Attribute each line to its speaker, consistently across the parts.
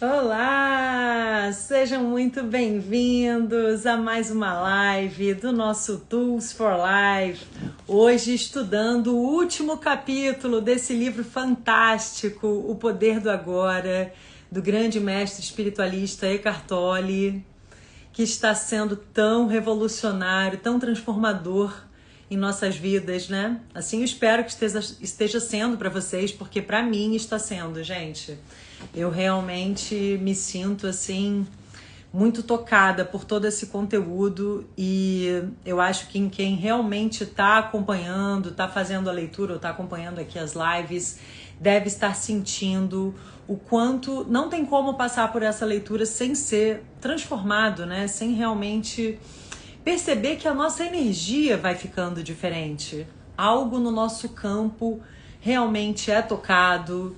Speaker 1: Olá! Sejam muito bem-vindos a mais uma live do nosso Tools for Life. Hoje estudando o último capítulo desse livro fantástico, O Poder do Agora, do grande mestre espiritualista Eckhart Tolle, que está sendo tão revolucionário, tão transformador em nossas vidas, né? Assim eu espero que esteja sendo para vocês, porque para mim está sendo, gente. Eu realmente me sinto assim muito tocada por todo esse conteúdo e eu acho que quem realmente está acompanhando, está fazendo a leitura ou está acompanhando aqui as lives, deve estar sentindo o quanto não tem como passar por essa leitura sem ser transformado, né? Sem realmente perceber que a nossa energia vai ficando diferente. Algo no nosso campo realmente é tocado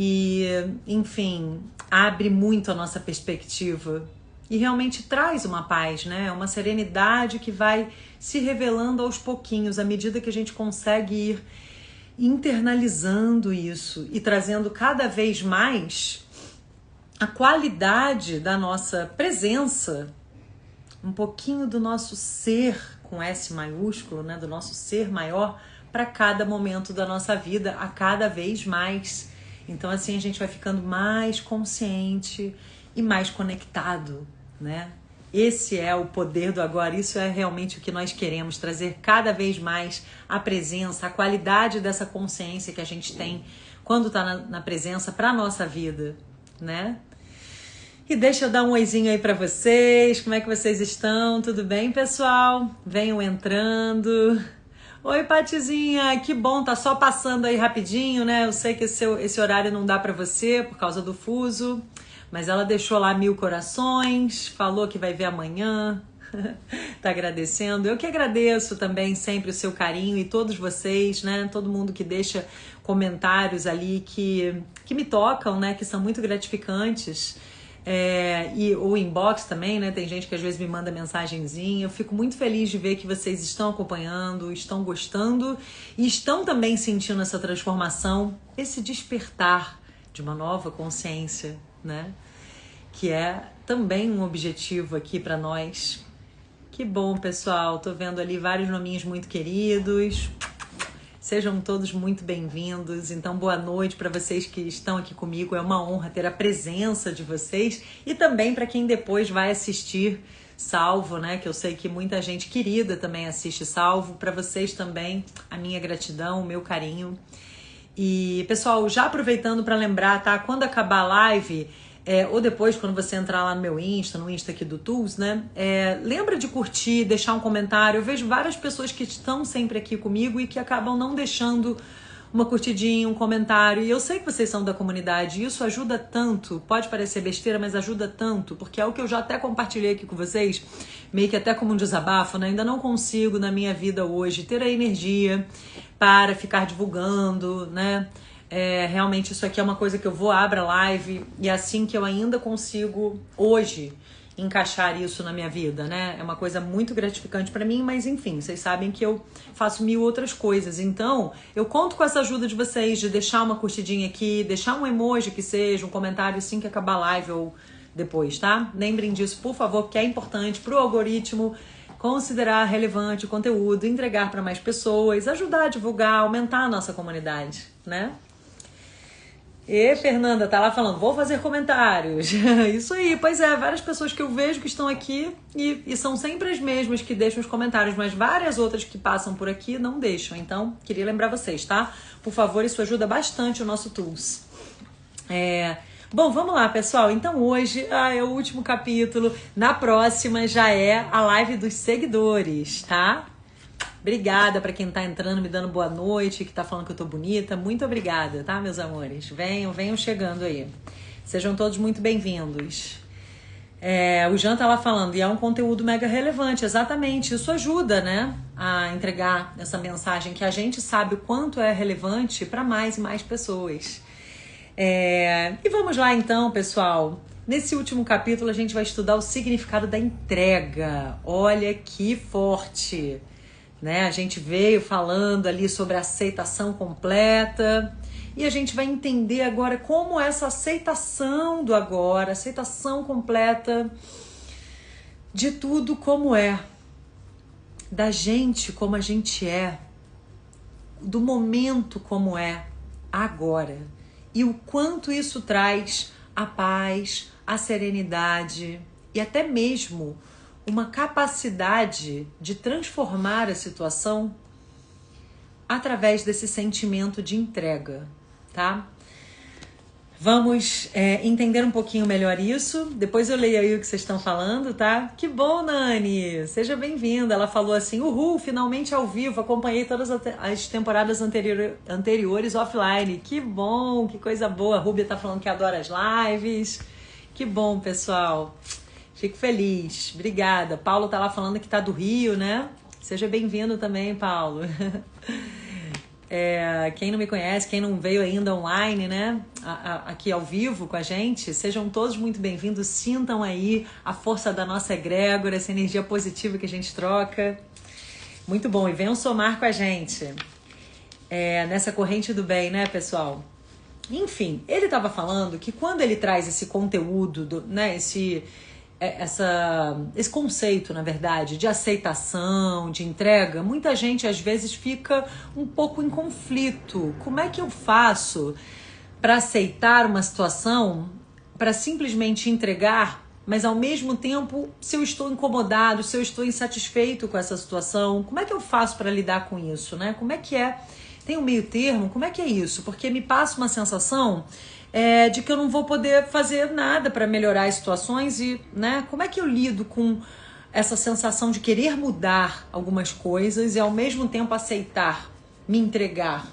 Speaker 1: e, enfim, abre muito a nossa perspectiva e realmente traz uma paz, né? Uma serenidade que vai se revelando aos pouquinhos, à medida que a gente consegue ir internalizando isso e trazendo cada vez mais a qualidade da nossa presença, um pouquinho do nosso ser, com S maiúsculo, né? Do nosso ser maior para cada momento da nossa vida, a cada vez mais. Então assim a gente vai ficando mais consciente e mais conectado, né? Esse é o poder do agora, isso é realmente o que nós queremos, trazer cada vez mais a presença, a qualidade dessa consciência que a gente tem quando está na presença para a nossa vida, né? E deixa eu dar um oizinho aí para vocês, como é que vocês estão? Tudo bem, pessoal? Venham entrando. Oi, Patizinha, que bom, tá só passando aí rapidinho, né? Eu sei que esse horário não dá pra você por causa do fuso, mas ela deixou lá 1000 corações, falou que vai ver amanhã, tá agradecendo. Eu que agradeço também sempre o seu carinho e todos vocês, né? Todo mundo que deixa comentários ali que me tocam, né? Que são muito gratificantes. E o inbox também, né? Tem gente que às vezes me manda mensagenzinha. Eu fico muito feliz de ver que vocês estão acompanhando, estão gostando e estão também sentindo essa transformação, esse despertar de uma nova consciência, né? Que é também um objetivo aqui para nós. Que bom, pessoal. Tô vendo ali vários nominhos muito queridos. Sejam todos muito bem-vindos. Então, boa noite para vocês que estão aqui comigo. É uma honra ter a presença de vocês e também para quem depois vai assistir salvo, né? Que eu sei que muita gente querida também assiste salvo. Para vocês também, a minha gratidão, o meu carinho. E, pessoal, já aproveitando para lembrar, tá? Quando acabar a live, ou depois, quando você entrar lá no meu Insta, no Insta aqui do Tools, né? Lembra de curtir, deixar um comentário. Eu vejo várias pessoas que estão sempre aqui comigo e que acabam não deixando uma curtidinha, um comentário. E eu sei que vocês são da comunidade e isso ajuda tanto. Pode parecer besteira, mas ajuda tanto, porque é o que eu já até compartilhei aqui com vocês, meio que até como um desabafo, né? Ainda não consigo na minha vida hoje ter a energia para ficar divulgando, né? Realmente isso aqui é uma coisa que eu vou abrir a live e assim que eu ainda consigo hoje encaixar isso na minha vida, né? É uma coisa muito gratificante para mim, mas enfim, vocês sabem que eu faço 1000 outras coisas. Então, eu conto com essa ajuda de vocês de deixar uma curtidinha aqui, deixar um emoji que seja, um comentário assim que acabar a live ou depois, tá? Lembrem disso, por favor, porque é importante pro algoritmo considerar relevante o conteúdo, entregar para mais pessoas, ajudar a divulgar, aumentar a nossa comunidade, né? E Fernanda tá lá falando, vou fazer comentários. Isso aí, pois é, várias pessoas que eu vejo que estão aqui e são sempre as mesmas que deixam os comentários, mas várias outras que passam por aqui não deixam. Então, queria lembrar vocês, tá? Por favor, isso ajuda bastante o nosso Tools. Bom, vamos lá, pessoal. Então hoje é o último capítulo. Na próxima já é a live dos seguidores, tá? Obrigada para quem tá entrando, me dando boa noite, que tá falando que eu tô bonita. Muito obrigada, tá, meus amores? Venham chegando aí. Sejam todos muito bem-vindos. O Jean tá lá falando, e é um conteúdo mega relevante, exatamente. Isso ajuda, né, a entregar essa mensagem que a gente sabe o quanto é relevante para mais e mais pessoas. E vamos lá então, pessoal. Nesse último capítulo a gente vai estudar o significado da entrega. Olha que forte, né? A gente veio falando ali sobre a aceitação completa E a gente vai entender agora como essa aceitação do agora, aceitação completa de tudo como é, da gente como a gente é, do momento como é agora, e o quanto isso traz a paz, a serenidade e até mesmo uma capacidade de transformar a situação através desse sentimento de entrega, tá? Vamos entender um pouquinho melhor isso. Depois eu leio aí o que vocês estão falando, tá? Que bom, Nani! Seja bem-vinda. Ela falou assim, uhul, finalmente ao vivo. Acompanhei todas as temporadas anteriores offline. Que bom, que coisa boa. A Rúbia tá falando que adora as lives. Que bom, pessoal. Fico feliz. Obrigada. Paulo tá lá falando que tá do Rio, né? Seja bem-vindo também, Paulo. Quem não me conhece, quem não veio ainda online, né, aqui ao vivo com a gente, sejam todos muito bem-vindos, sintam aí a força da nossa egrégora, essa energia positiva que a gente troca, muito bom, e venham somar com a gente, nessa corrente do bem, né, pessoal? Enfim, ele estava falando que quando ele traz esse conteúdo, né, esse conceito, na verdade, de aceitação, de entrega, muita gente às vezes fica um pouco em conflito. Como é que eu faço para aceitar uma situação, para simplesmente entregar, mas ao mesmo tempo, se eu estou incomodado, se eu estou insatisfeito com essa situação, como é que eu faço para lidar com isso, né? Como é que é? Tem um meio termo? Como é que é isso? Porque me passa uma sensação de que eu não vou poder fazer nada para melhorar as situações e, né, como é que eu lido com essa sensação de querer mudar algumas coisas e ao mesmo tempo aceitar, me entregar?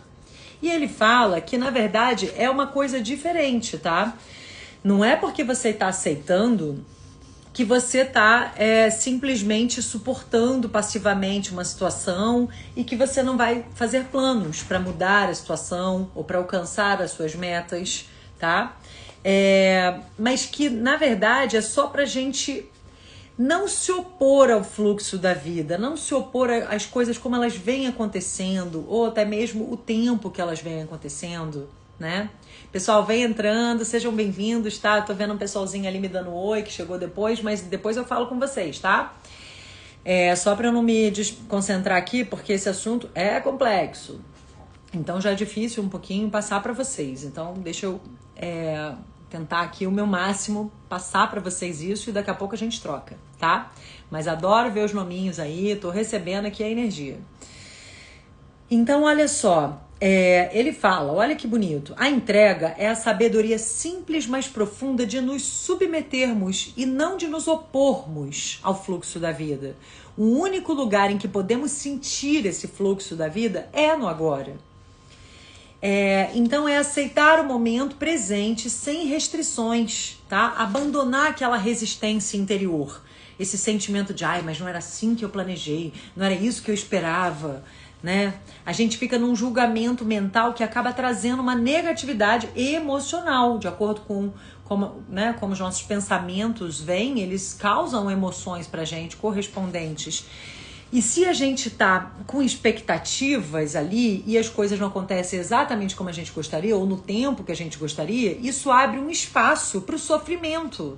Speaker 1: E ele fala que, na verdade, é uma coisa diferente, tá? Não é porque você está aceitando que você está simplesmente suportando passivamente uma situação e que você não vai fazer planos para mudar a situação ou para alcançar as suas metas, tá? Mas que, na verdade, é só pra gente não se opor ao fluxo da vida, não se opor às coisas como elas vêm acontecendo, ou até mesmo o tempo que elas vêm acontecendo, né? Pessoal, vem entrando, sejam bem-vindos, tá? Tô vendo um pessoalzinho ali me dando oi, que chegou depois, mas depois eu falo com vocês, tá? Só pra eu não me desconcentrar aqui, porque esse assunto é complexo. Então já é difícil um pouquinho passar para vocês. Então deixa eu tentar aqui o meu máximo passar para vocês isso e daqui a pouco a gente troca, tá? Mas adoro ver os nominhos aí, tô recebendo aqui a energia. Então olha só, ele fala, olha que bonito, a entrega é a sabedoria simples, mas profunda de nos submetermos e não de nos opormos ao fluxo da vida. O único lugar em que podemos sentir esse fluxo da vida é no agora. Então é aceitar o momento presente sem restrições, tá? Abandonar aquela resistência interior, esse sentimento de mas não era assim que eu planejei, não era isso que eu esperava, né? A gente fica num julgamento mental que acaba trazendo uma negatividade emocional, de acordo com como os nossos pensamentos vêm, eles causam emoções pra gente correspondentes. E se a gente tá com expectativas ali e as coisas não acontecem exatamente como a gente gostaria ou no tempo que a gente gostaria, isso abre um espaço para o sofrimento.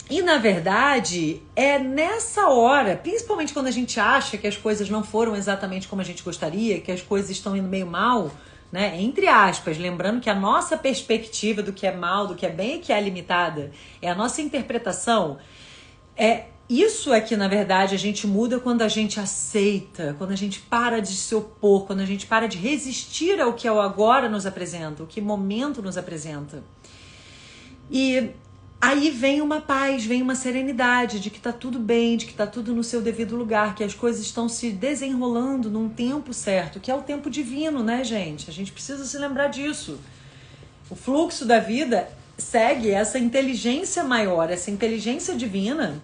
Speaker 1: E na verdade, é nessa hora, principalmente quando a gente acha que as coisas não foram exatamente como a gente gostaria, que as coisas estão indo meio mal, né? Entre aspas, lembrando que a nossa perspectiva do que é mal, do que é bem e que é limitada, é a nossa interpretação. Isso é que, na verdade, a gente muda quando a gente aceita, quando a gente para de se opor, quando a gente para de resistir ao que o agora nos apresenta, o que o momento nos apresenta. E aí vem uma paz, vem uma serenidade de que tá tudo bem, de que tá tudo no seu devido lugar, que as coisas estão se desenrolando num tempo certo, que é o tempo divino, né, gente? A gente precisa se lembrar disso. O fluxo da vida segue essa inteligência maior, essa inteligência divina,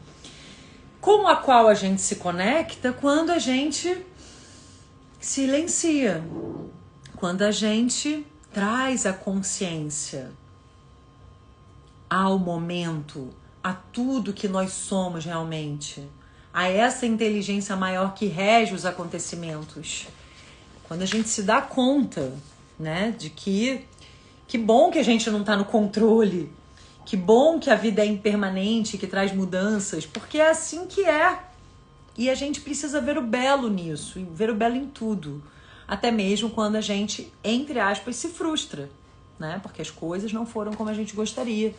Speaker 1: com a qual a gente se conecta quando a gente silencia, quando a gente traz a consciência ao momento, a tudo que nós somos realmente, a essa inteligência maior que rege os acontecimentos. Quando a gente se dá conta né? De que bom que a gente não tá no controle, que bom que a vida é impermanente, que traz mudanças, porque é assim que é. E a gente precisa ver o belo nisso, e ver o belo em tudo. Até mesmo quando a gente, entre aspas, se frustra, né? Porque as coisas não foram como a gente gostaria.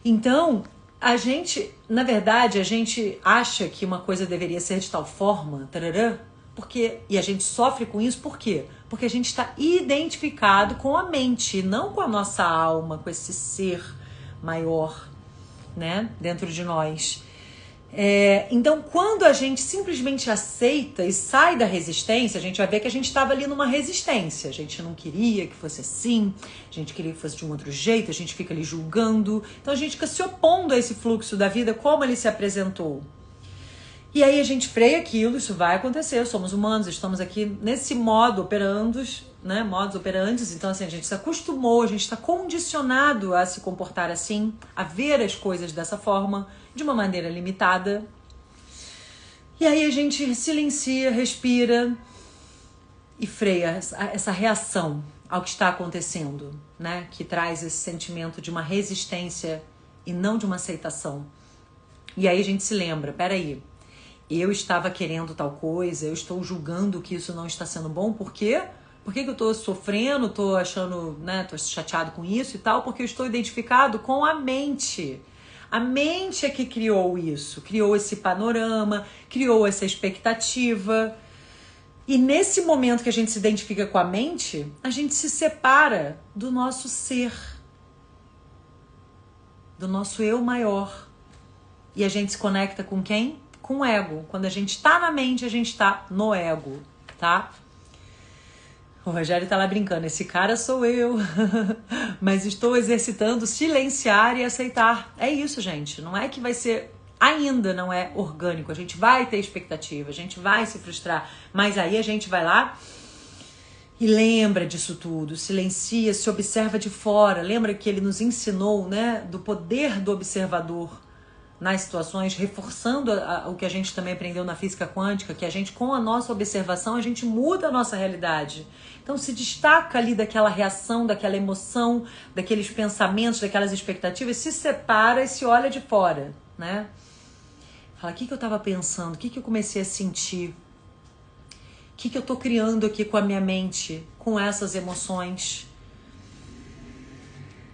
Speaker 1: Então, a gente, na verdade, a gente acha que uma coisa deveria ser de tal forma, tarará, e a gente sofre com isso, por quê? Porque a gente está identificado com a mente, não com a nossa alma, com esse ser maior, né, dentro de nós. Então, quando a gente simplesmente aceita e sai da resistência, a gente vai ver que a gente estava ali numa resistência. A gente não queria que fosse assim, a gente queria que fosse de um outro jeito, a gente fica ali julgando. Então, a gente fica se opondo a esse fluxo da vida, como ele se apresentou. E aí a gente freia aquilo, isso vai acontecer, somos humanos, estamos aqui nesse modo operandos, né, modus operantes, então assim, a gente se acostumou, a gente está condicionado a se comportar assim, a ver as coisas dessa forma, de uma maneira limitada. E aí a gente silencia, respira e freia essa reação ao que está acontecendo, né, que traz esse sentimento de uma resistência e não de uma aceitação. E aí a gente se lembra, peraí, eu estava querendo tal coisa, eu estou julgando que isso não está sendo bom, por quê? Por que eu estou sofrendo, estou achando, né, estou chateado com isso e tal? Porque eu estou identificado com a mente. A mente é que criou isso, criou esse panorama, criou essa expectativa. E nesse momento que a gente se identifica com a mente, a gente se separa do nosso ser, do nosso eu maior. E a gente se conecta com quem? Com o ego. Quando a gente tá na mente, a gente tá no ego, tá? O Rogério tá lá brincando, esse cara sou eu, mas estou exercitando silenciar e aceitar. É isso, gente, não é que vai ser, ainda não é orgânico, a gente vai ter expectativa, a gente vai se frustrar, mas aí a gente vai lá e lembra disso tudo, silencia, se observa de fora, lembra que ele nos ensinou, né, do poder do observador nas situações, reforçando o que a gente também aprendeu na física quântica, que a gente, com a nossa observação, a gente muda a nossa realidade. Então se destaca ali daquela reação, daquela emoção, daqueles pensamentos, daquelas expectativas, se separa e se olha de fora, né? Fala, o que eu estava pensando? O que eu comecei a sentir? O que eu estou criando aqui com a minha mente, com essas emoções?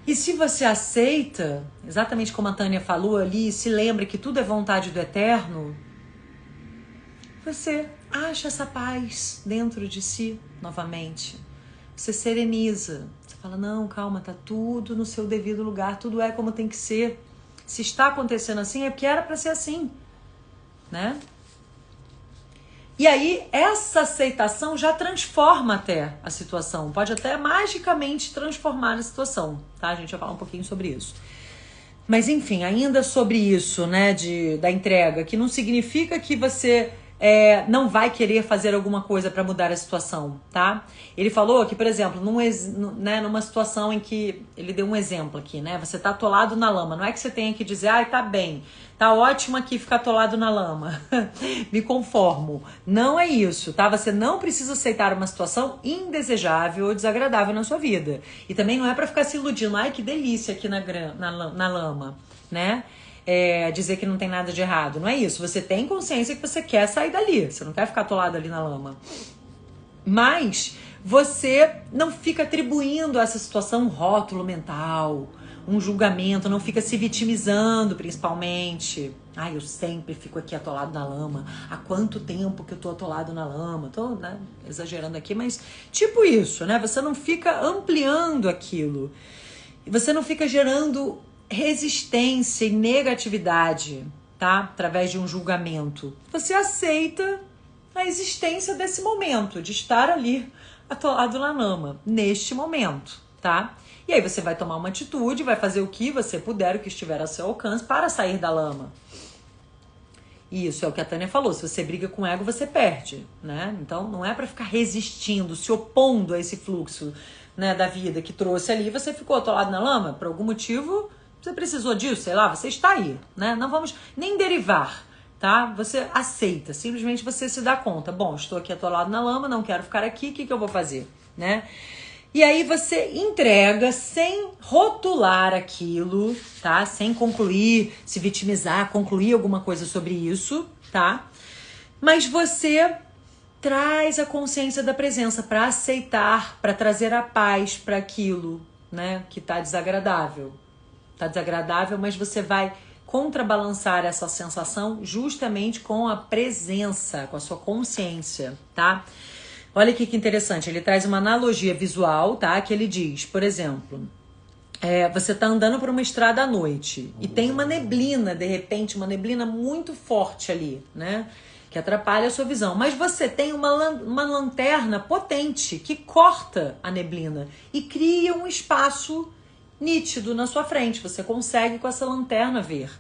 Speaker 1: E se você aceita, exatamente como a Tânia falou ali, se lembra que tudo é vontade do Eterno, você acha essa paz dentro de si novamente. Você sereniza. Você fala, não, calma, tá tudo no seu devido lugar, tudo é como tem que ser. Se está acontecendo assim, é porque era para ser assim, né? E aí, essa aceitação já transforma até a situação. Pode até magicamente transformar a situação, tá? A gente vai falar um pouquinho sobre isso. Mas, enfim, ainda sobre isso, né, da entrega, que não significa que você não vai querer fazer alguma coisa para mudar a situação, tá? Ele falou que, por exemplo, numa situação em que... Ele deu um exemplo aqui, né? Você tá atolado na lama. Não é que você tenha que dizer, ai, tá bem, tá ótimo aqui ficar atolado na lama. Me conformo. Não é isso, tá? Você não precisa aceitar uma situação indesejável ou desagradável na sua vida. E também não é para ficar se iludindo, ai, que delícia aqui na lama, né? Dizer que não tem nada de errado. Não é isso. Você tem consciência que você quer sair dali. Você não quer ficar atolado ali na lama. Mas você não fica atribuindo a essa situação um rótulo mental, um julgamento, não fica se vitimizando, principalmente. Ai, eu sempre fico aqui atolado na lama. Há quanto tempo que eu tô atolado na lama? Tô, né, exagerando aqui, mas tipo isso, né? Você não fica ampliando aquilo. Você não fica gerando resistência e negatividade, tá? Através de um julgamento. Você aceita a existência desse momento, de estar ali atolado na lama, neste momento, tá? E aí você vai tomar uma atitude, vai fazer o que você puder, o que estiver ao seu alcance para sair da lama. Isso é o que a Tânia falou, se você briga com o ego, você perde, né? Então não é para ficar resistindo, se opondo a esse fluxo, né, da vida que trouxe ali, você ficou atolado na lama, por algum motivo você precisou disso, sei lá, você está aí, né? Não vamos nem derivar, tá? Você aceita, simplesmente você se dá conta. Bom, estou aqui atolado na lama, não quero ficar aqui, o que eu vou fazer, né? E aí você entrega sem rotular aquilo, tá? Sem concluir, se vitimizar, concluir alguma coisa sobre isso, tá? Mas você traz a consciência da presença para aceitar, para trazer a paz para aquilo, né, que tá desagradável. Tá desagradável, mas você vai contrabalançar essa sensação justamente com a presença, com a sua consciência, tá? Olha aqui que interessante, ele traz uma analogia visual, tá? Que ele diz, por exemplo, você tá andando por uma estrada à noite e tem uma neblina, de repente, uma neblina muito forte ali, né? Que atrapalha a sua visão. Mas você tem uma lanterna potente que corta a neblina e cria um espaço nítido na sua frente. Você consegue com essa lanterna ver.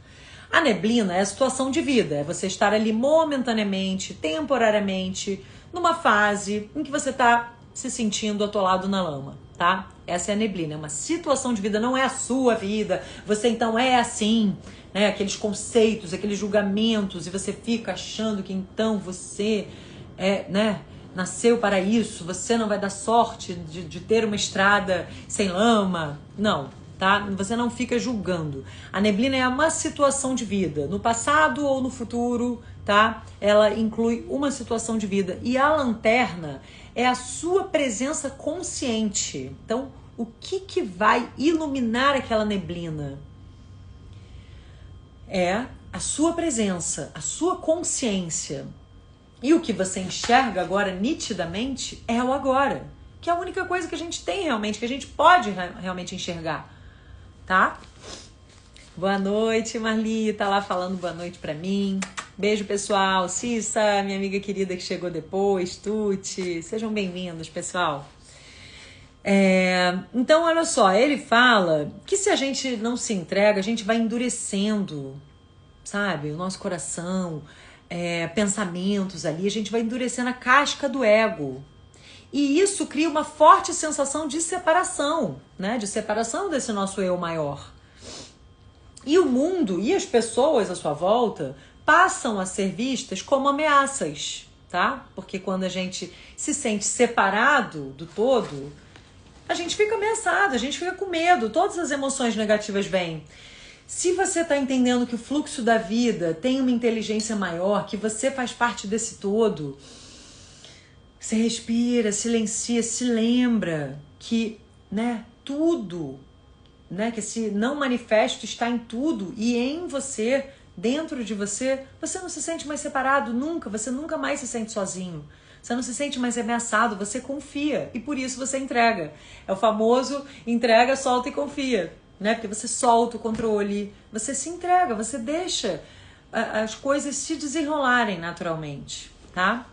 Speaker 1: A neblina é a situação de vida, é você estar ali momentaneamente, temporariamente, numa fase em que você está se sentindo atolado na lama, tá? Essa é a neblina, é uma situação de vida, não é a sua vida. Você então é assim, né? Aqueles conceitos, aqueles julgamentos, e você fica achando que então você né, nasceu para isso, você não vai dar sorte de ter uma estrada sem lama. Não, tá? Você não fica julgando. A neblina é uma situação de vida, no passado ou no futuro, tá? Ela inclui uma situação de vida. E a lanterna é a sua presença consciente. Então, o que vai iluminar aquela neblina? É a sua presença, a sua consciência. E o que você enxerga agora nitidamente é o agora, que é a única coisa que a gente tem realmente, que a gente pode realmente enxergar, tá? Boa noite, Marli, tá lá falando boa noite pra mim. Beijo, pessoal. Cissa, minha amiga querida que chegou depois, Tuti, sejam bem-vindos, pessoal. Então, olha só, ele fala que se a gente não se entrega, a gente vai endurecendo, sabe, o nosso coração, pensamentos ali, a gente vai endurecendo a casca do ego. E isso cria uma forte sensação de separação, né? De separação desse nosso eu maior. E o mundo e as pessoas à sua volta passam a ser vistas como ameaças, tá? Porque quando a gente se sente separado do todo, a gente fica ameaçado, a gente fica com medo, todas as emoções negativas vêm. Se você está entendendo que o fluxo da vida tem uma inteligência maior, que você faz parte desse todo, você respira, silencia, se lembra que, né, tudo, né, que esse não manifesto está em tudo e em você, dentro de você, você não se sente mais separado nunca, você nunca mais se sente sozinho. Você não se sente mais ameaçado, você confia e por isso você entrega. É o famoso entrega, solta e confia, né? Porque você solta o controle, você se entrega, você deixa as coisas se desenrolarem naturalmente, tá?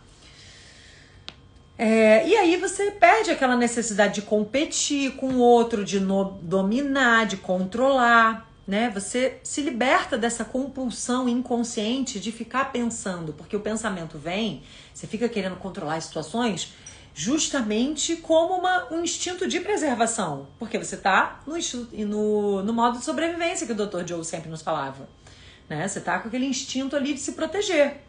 Speaker 1: E aí você perde aquela necessidade de competir com o outro, de dominar, de controlar, né? Você se liberta dessa compulsão inconsciente de ficar pensando, porque o pensamento vem, você fica querendo controlar as situações justamente como um instinto de preservação, porque você está no modo de sobrevivência que o Dr. Joe sempre nos falava, né? Você está com aquele instinto ali de se proteger.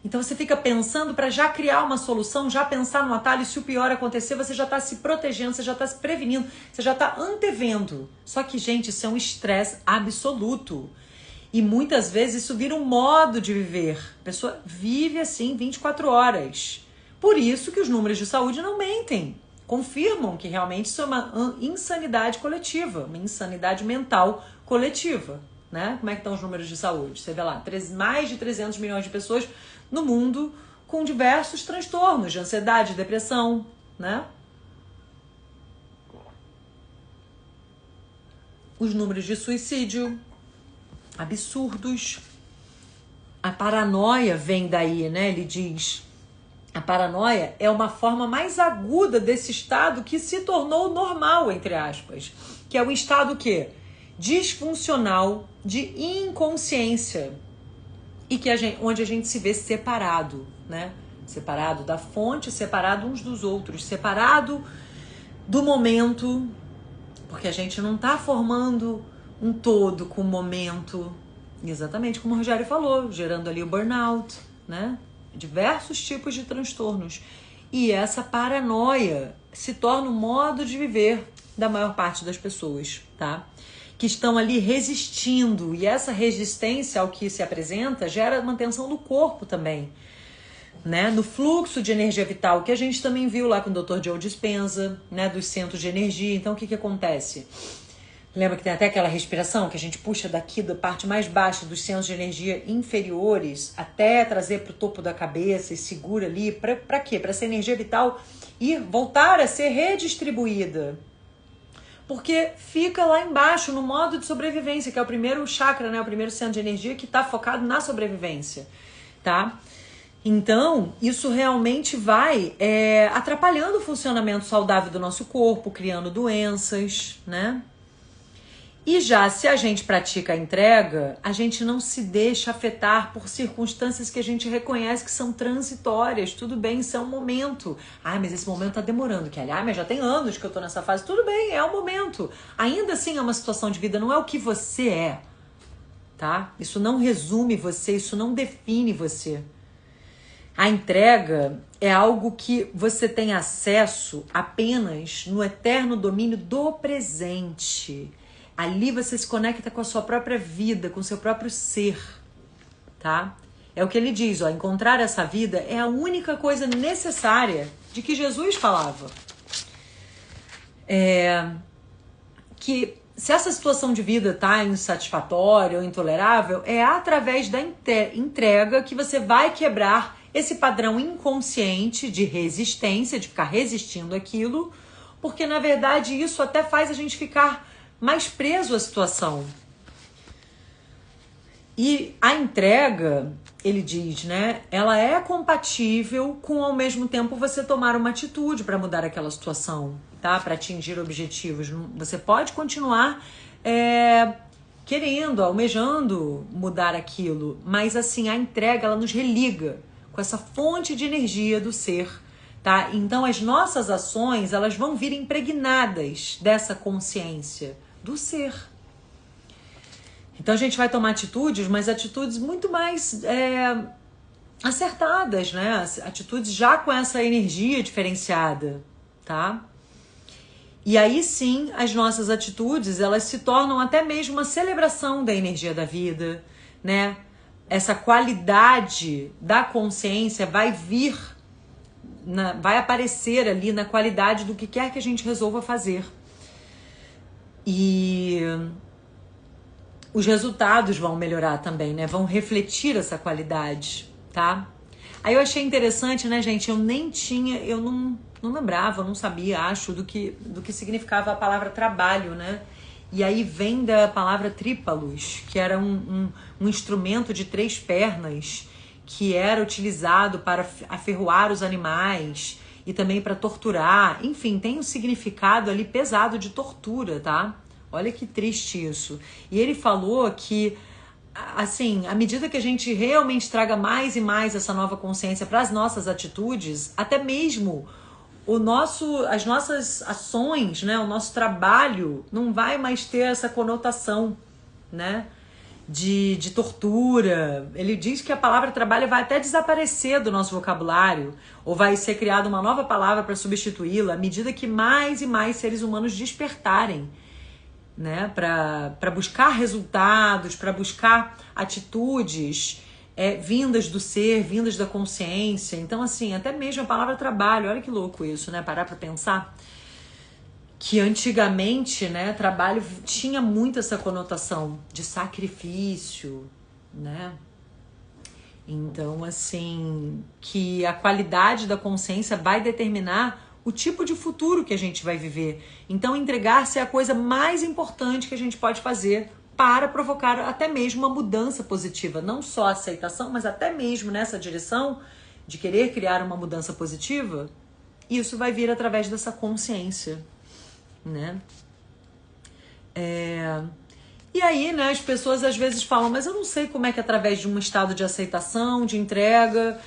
Speaker 1: Então você fica pensando para já criar uma solução, já pensar no atalho, se o pior acontecer, você já está se protegendo, você já está se prevenindo, você já está antevendo. Só que, gente, isso é um estresse absoluto. E muitas vezes isso vira um modo de viver. A pessoa vive assim 24 horas. Por isso que os números de saúde não mentem. Confirmam que realmente isso é uma insanidade coletiva, uma insanidade mental coletiva, né? Como é que estão os números de saúde? Você vê lá, mais de 300 milhões de pessoas no mundo com diversos transtornos de ansiedade, depressão, né? Os números de suicídio absurdos. A paranoia vem daí, né? Ele diz, a paranoia é uma forma mais aguda desse estado que se tornou normal, entre aspas, que é o estado o quê? Disfuncional de inconsciência. E que onde a gente se vê separado, né? Separado da fonte, separado uns dos outros, separado do momento, porque a gente não está formando um todo com o momento, exatamente como o Rogério falou, gerando ali o burnout, né? Diversos tipos de transtornos. E essa paranoia se torna o modo de viver da maior parte das pessoas, tá? Que estão ali resistindo, e essa resistência ao que se apresenta gera uma tensão do corpo também, né? No fluxo de energia vital, que a gente também viu lá com o Dr. Joe Dispenza, né? Dos centros de energia. Então, o que acontece? Lembra que tem até aquela respiração que a gente puxa daqui da parte mais baixa dos centros de energia inferiores até trazer para o topo da cabeça e segura ali. Para quê? Para essa energia vital ir voltar a ser redistribuída. Porque fica lá embaixo no modo de sobrevivência, que é o primeiro chakra, né? O primeiro centro de energia que está focado na sobrevivência, tá? Então, isso realmente vai atrapalhando o funcionamento saudável do nosso corpo, criando doenças, né? E já se a gente pratica a entrega, a gente não se deixa afetar por circunstâncias que a gente reconhece que são transitórias. Tudo bem, isso é um momento. Ai, mas esse momento tá demorando, Kelly. Ai, mas já tem anos que eu tô nessa fase. Tudo bem, é um momento. Ainda assim é uma situação de vida, não é o que você é, tá? Isso não resume você, isso não define você. A entrega é algo que você tem acesso apenas no eterno domínio do presente. Ali você se conecta com a sua própria vida, com o seu próprio ser, tá? É o que ele diz, ó, encontrar essa vida é a única coisa necessária de que Jesus falava. Que se essa situação de vida tá insatisfatória ou intolerável, é através da entrega que você vai quebrar esse padrão inconsciente de resistência, de ficar resistindo àquilo, porque na verdade isso até faz a gente ficar mais preso à situação. E a entrega, ele diz, né? Ela é compatível com, ao mesmo tempo, você tomar uma atitude para mudar aquela situação, tá? Para atingir objetivos. Você pode continuar querendo, almejando mudar aquilo, mas assim, a entrega, ela nos religa com essa fonte de energia do ser, tá? Então, as nossas ações, elas vão vir impregnadas dessa consciência do ser. Então a gente vai tomar atitudes, mas atitudes muito mais acertadas, né? Atitudes já com essa energia diferenciada, tá? E aí sim, as nossas atitudes, elas se tornam até mesmo uma celebração da energia da vida, né? Essa qualidade da consciência vai vir, vai aparecer ali na qualidade do que quer que a gente resolva fazer. E os resultados vão melhorar também, né? Vão refletir essa qualidade, tá? Aí eu achei interessante, né, gente? Eu não lembrava, não sabia, acho, do que significava a palavra trabalho, né? E aí vem da palavra trípalos, que era um instrumento de 3 pernas que era utilizado para aferroar os animais e também para torturar. Enfim, tem um significado ali pesado de tortura, tá? Olha que triste isso. E ele falou que, assim, à medida que a gente realmente traga mais e mais essa nova consciência para as nossas atitudes, até mesmo as nossas ações, né, o nosso trabalho não vai mais ter essa conotação, né, de tortura. Ele diz que a palavra trabalho vai até desaparecer do nosso vocabulário, ou vai ser criada uma nova palavra para substituí-la, à medida que mais e mais seres humanos despertarem, né, para buscar resultados, para buscar atitudes vindas do ser, vindas da consciência. Então, assim, até mesmo a palavra trabalho, olha que louco isso, né? Parar para pensar que antigamente, né, trabalho tinha muito essa conotação de sacrifício, né? Então, assim, que a qualidade da consciência vai determinar o tipo de futuro que a gente vai viver. Então, entregar-se é a coisa mais importante que a gente pode fazer para provocar até mesmo uma mudança positiva. Não só a aceitação, mas até mesmo nessa direção de querer criar uma mudança positiva. Isso vai vir através dessa consciência, né? E aí, né, as pessoas às vezes falam, mas eu não sei como é que através de um estado de aceitação, de entrega,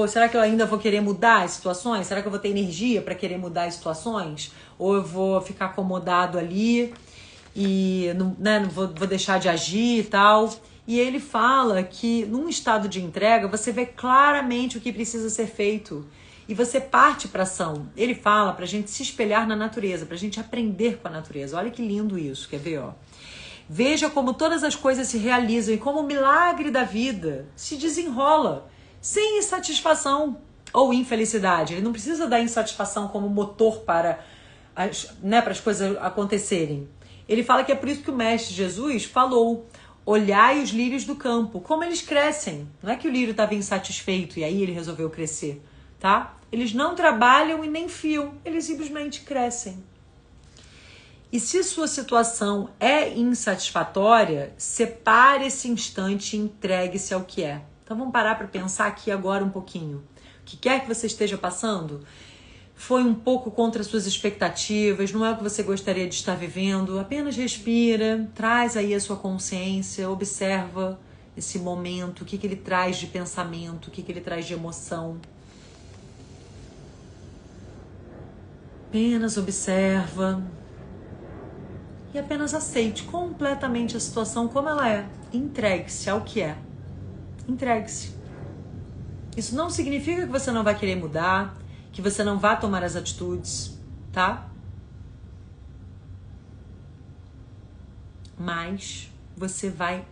Speaker 1: será que eu ainda vou querer mudar as situações? Será que eu vou ter energia para querer mudar as situações? Ou eu vou ficar acomodado ali e não vou deixar de agir e tal? E ele fala que num estado de entrega você vê claramente o que precisa ser feito e você parte para ação. Ele fala para a gente se espelhar na natureza, para a gente aprender com a natureza. Olha que lindo isso, quer ver? Ó. Veja como todas as coisas se realizam e como o milagre da vida se desenrola sem insatisfação ou infelicidade. Ele não precisa da insatisfação como motor para as coisas acontecerem. Ele fala que é por isso que o Mestre Jesus falou: olhai os lírios do campo, como eles crescem. Não é que o lírio estava insatisfeito e aí ele resolveu crescer, tá? Eles não trabalham e nem fiam, eles simplesmente crescem. E se sua situação é insatisfatória, separe esse instante e entregue-se ao que é. Então vamos parar para pensar aqui agora um pouquinho. O que quer que você esteja passando foi um pouco contra suas expectativas, não é o que você gostaria de estar vivendo. Apenas respira, traz aí a sua consciência, observa esse momento, o que ele traz de pensamento, o que ele traz de emoção. Apenas observa e apenas aceite completamente a situação como ela é. Entregue-se ao que é. Entregue-se. Isso não significa que você não vai querer mudar, que você não vai tomar as atitudes, tá? Mas você vai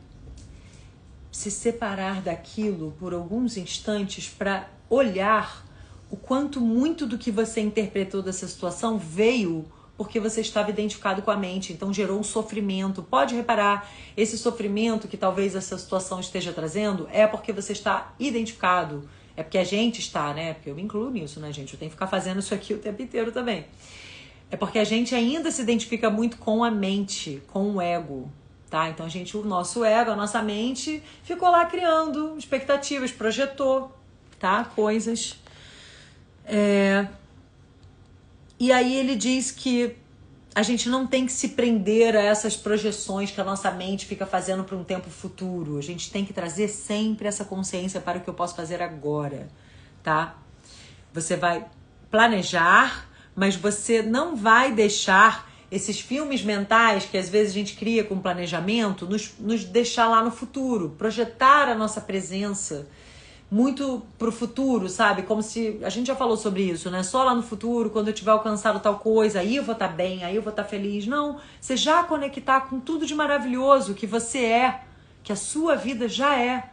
Speaker 1: se separar daquilo por alguns instantes para olhar o quanto muito do que você interpretou dessa situação veio porque você estava identificado com a mente, então gerou um sofrimento. Pode reparar, esse sofrimento que talvez essa situação esteja trazendo é porque você está identificado. É porque a gente está, né? Porque eu me incluo nisso, né, gente? Eu tenho que ficar fazendo isso aqui o tempo inteiro também. É porque a gente ainda se identifica muito com a mente, com o ego, tá? Então o nosso ego, a nossa mente ficou lá criando expectativas, projetou, tá? Coisas. E aí ele diz que a gente não tem que se prender a essas projeções que a nossa mente fica fazendo para um tempo futuro. A gente tem que trazer sempre essa consciência para o que eu posso fazer agora, tá? Você vai planejar, mas você não vai deixar esses filmes mentais que às vezes a gente cria com planejamento nos deixar lá no futuro, projetar a nossa presença muito pro futuro, sabe? Como se... A gente já falou sobre isso, né? Só lá no futuro, quando eu tiver alcançado tal coisa, aí eu vou estar bem, aí eu vou estar feliz. Não, você já conectar com tudo de maravilhoso que você é, que a sua vida já é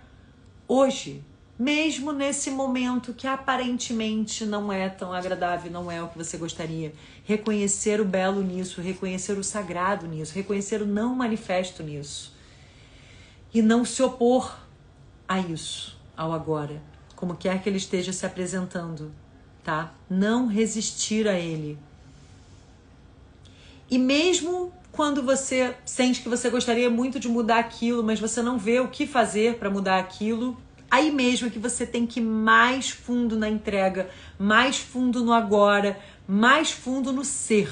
Speaker 1: hoje. Mesmo nesse momento que aparentemente não é tão agradável, não é o que você gostaria. Reconhecer o belo nisso, reconhecer o sagrado nisso, reconhecer o não manifesto nisso. E não se opor a isso, ao agora, como quer que ele esteja se apresentando, tá? Não resistir a ele. E mesmo quando você sente que você gostaria muito de mudar aquilo, mas você não vê o que fazer para mudar aquilo, aí mesmo é que você tem que ir mais fundo na entrega, mais fundo no agora, mais fundo no ser,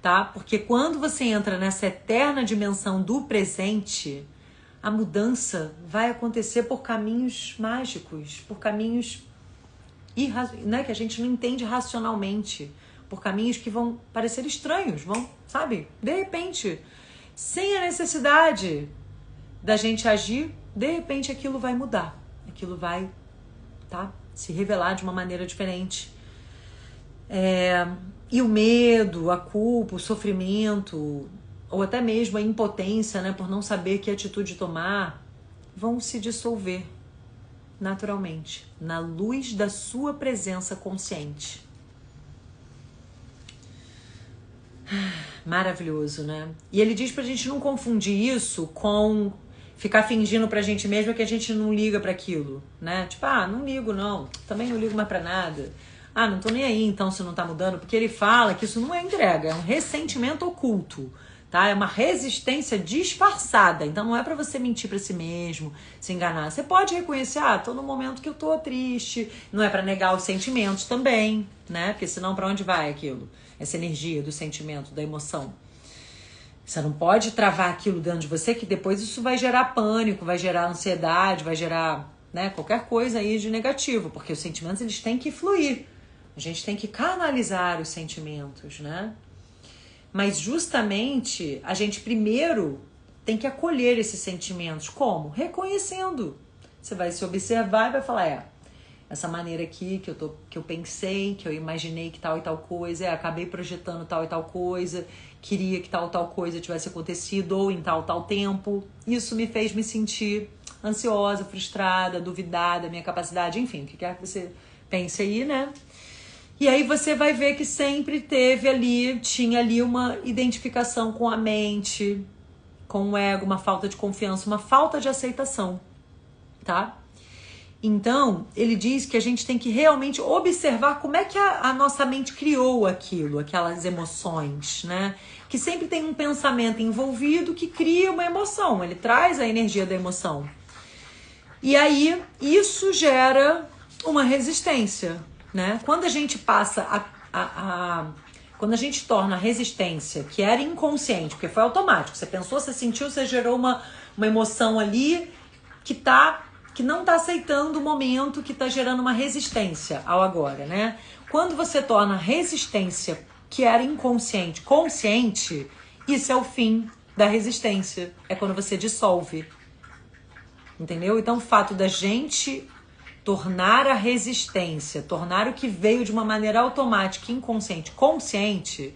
Speaker 1: tá? Porque quando você entra nessa eterna dimensão do presente, a mudança vai acontecer por caminhos mágicos, por caminhos né, que a gente não entende racionalmente, por caminhos que vão parecer estranhos, vão, sabe? De repente, sem a necessidade da gente agir, de repente aquilo vai mudar, aquilo vai, tá, se revelar de uma maneira diferente. E o medo, a culpa, o sofrimento, ou até mesmo a impotência, né, por não saber que atitude tomar, vão se dissolver naturalmente, na luz da sua presença consciente. Maravilhoso, né? E ele diz pra gente não confundir isso com ficar fingindo pra gente mesmo que a gente não liga pra aquilo, né? Tipo, não ligo não, também não ligo mais pra nada. Não tô nem aí então se não tá mudando, porque ele fala que isso não é entrega, é um ressentimento oculto. Tá? É uma resistência disfarçada. Então não é pra você mentir pra si mesmo, se enganar. Você pode reconhecer, tô no momento que eu tô triste. Não é pra negar os sentimentos também, né? Porque senão pra onde vai aquilo? Essa energia do sentimento, da emoção. Você não pode travar aquilo dentro de você, que depois isso vai gerar pânico, vai gerar ansiedade, vai gerar, né, qualquer coisa aí de negativo. Porque os sentimentos, eles têm que fluir. A gente tem que canalizar os sentimentos, né? Mas justamente a gente primeiro tem que acolher esses sentimentos. Como? Reconhecendo. Você vai se observar e vai falar, essa maneira aqui que eu pensei, que eu imaginei que tal e tal coisa, acabei projetando tal e tal coisa, queria que tal coisa tivesse acontecido ou em tal tempo. Isso me fez me sentir ansiosa, frustrada, duvidar da minha capacidade, enfim, o que quer que você pense aí, né? E aí você vai ver que sempre tinha ali uma identificação com a mente, com o ego, uma falta de confiança, uma falta de aceitação, tá? Então, ele diz que a gente tem que realmente observar como é que a nossa mente criou aquilo, aquelas emoções, né? Que sempre tem um pensamento envolvido que cria uma emoção, ele traz a energia da emoção. E aí, isso gera uma resistência, né? Quando a gente passa quando a gente torna a resistência, que era inconsciente, porque foi automático, você pensou, você sentiu, você gerou uma emoção ali que não está aceitando o momento, que está gerando uma resistência ao agora, né? Quando você torna a resistência, que era inconsciente, consciente, isso é o fim da resistência. É quando você dissolve. Entendeu? Então, o fato da gente tornar a resistência, tornar o que veio de uma maneira automática, inconsciente, consciente,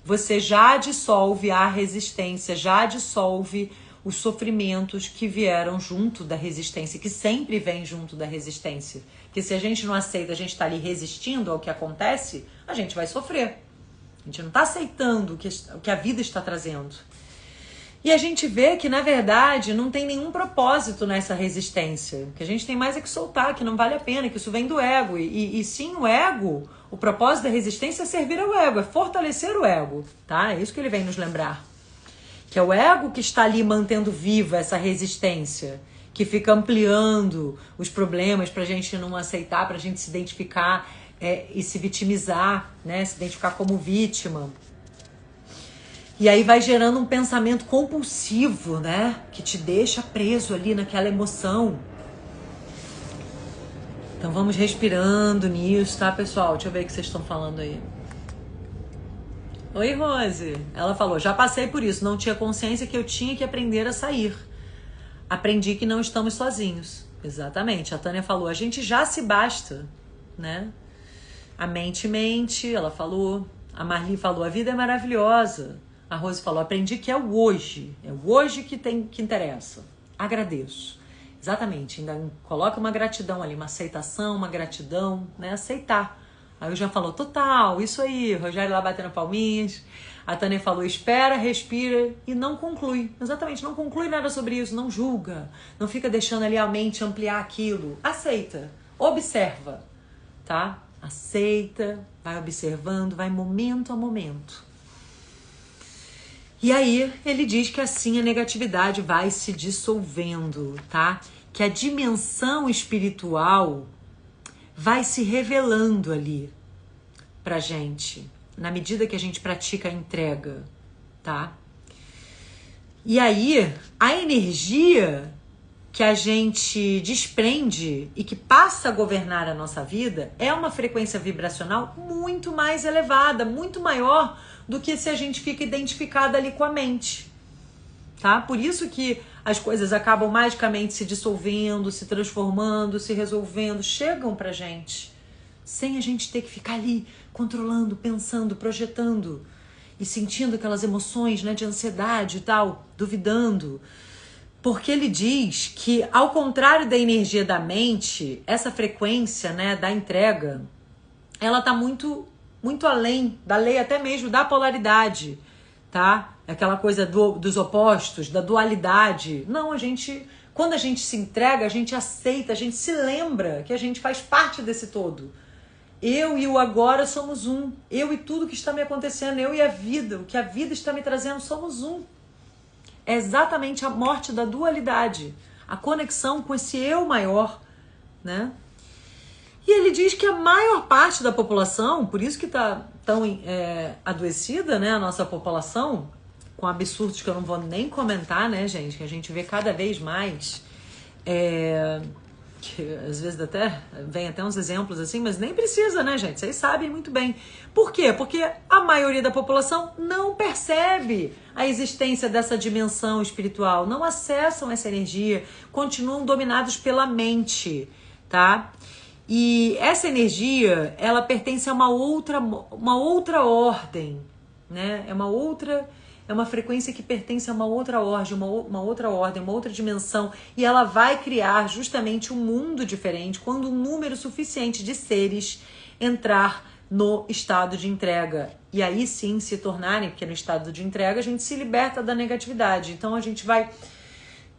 Speaker 1: você já dissolve a resistência, já dissolve os sofrimentos que vieram junto da resistência, que sempre vem junto da resistência. Que se a gente não aceita, a gente está ali resistindo ao que acontece, a gente vai sofrer. A gente não está aceitando o que a vida está trazendo. E a gente vê que, na verdade, não tem nenhum propósito nessa resistência. Que a gente tem mais é que soltar, que não vale a pena, que isso vem do ego. E sim, o ego, o propósito da resistência é servir ao ego, é fortalecer o ego, tá? É isso que ele vem nos lembrar. Que é o ego que está ali mantendo viva essa resistência, que fica ampliando os problemas pra gente não aceitar, pra gente se identificar e se vitimizar, né? Se identificar como vítima. E aí vai gerando um pensamento compulsivo, né? Que te deixa preso ali naquela emoção. Então vamos respirando nisso, tá, pessoal? Deixa eu ver o que vocês estão falando aí. Oi, Rose. Ela falou, já passei por isso, não tinha consciência que eu tinha que aprender a sair. Aprendi que não estamos sozinhos. Exatamente. A Tânia falou, a gente já se basta, né? A mente mente, ela falou. A Marli falou, a vida é maravilhosa. A Rose falou, aprendi que é o hoje que interessa. Agradeço. Exatamente, ainda coloca uma gratidão ali, uma aceitação, uma gratidão, né? Aceitar. Aí o Jean falou, total, isso aí. Rogério lá batendo palminhas. A Tânia falou, espera, respira e não conclui. Exatamente, não conclui nada sobre isso, não julga. Não fica deixando ali a mente ampliar aquilo. Aceita, observa, tá? Aceita, vai observando, vai momento a momento. E aí ele diz que assim a negatividade vai se dissolvendo, tá? Que a dimensão espiritual vai se revelando ali pra gente, na medida que a gente pratica a entrega, tá? E aí a energia que a gente desprende e que passa a governar a nossa vida é uma frequência vibracional muito mais elevada, muito maior do que se a gente fica identificada ali com a mente, tá? Por isso que as coisas acabam magicamente se dissolvendo, se transformando, se resolvendo, chegam pra gente, sem a gente ter que ficar ali controlando, pensando, projetando e sentindo aquelas emoções, né, de ansiedade e tal, duvidando. Porque ele diz que, ao contrário da energia da mente, essa frequência, né, da entrega, ela tá muito além da lei, até mesmo da polaridade, tá? Aquela coisa dos opostos, da dualidade. Não, quando a gente se entrega, a gente aceita, a gente se lembra que a gente faz parte desse todo. Eu e o agora somos um. Eu e tudo que está me acontecendo, eu e a vida, o que a vida está me trazendo, somos um. É exatamente a morte da dualidade, a conexão com esse eu maior, né? E ele diz que a maior parte da população, por isso que está tão adoecida, né, a nossa população, com absurdos que eu não vou nem comentar, né, gente, que a gente vê cada vez mais, que às vezes vem até uns exemplos assim, mas nem precisa, né, gente? Vocês sabem muito bem. Por quê? Porque a maioria da população não percebe a existência dessa dimensão espiritual, não acessam essa energia, continuam dominados pela mente, tá? E essa energia, ela pertence a uma outra ordem, né? É uma frequência que pertence a uma outra ordem, uma outra ordem, uma outra dimensão, e ela vai criar justamente um mundo diferente quando um número suficiente de seres entrar no estado de entrega. E aí sim se tornarem, porque no estado de entrega a gente se liberta da negatividade. Então a gente vai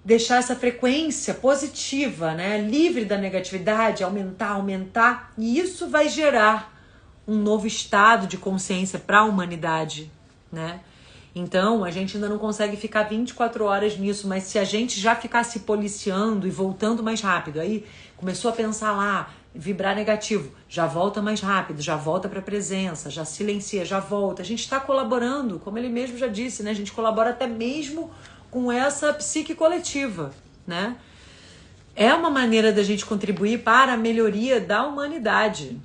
Speaker 1: deixar essa frequência positiva, né, livre da negatividade, aumentar, e isso vai gerar um novo estado de consciência para a humanidade, né? Então, a gente ainda não consegue ficar 24 horas nisso, mas se a gente já ficar se policiando e voltando mais rápido, aí começou a pensar lá, vibrar negativo, já volta mais rápido, já volta para a presença, já silencia, já volta. A gente está colaborando, como ele mesmo já disse, né? A gente colabora até mesmo com essa psique coletiva, né? É uma maneira da gente contribuir para a melhoria da humanidade,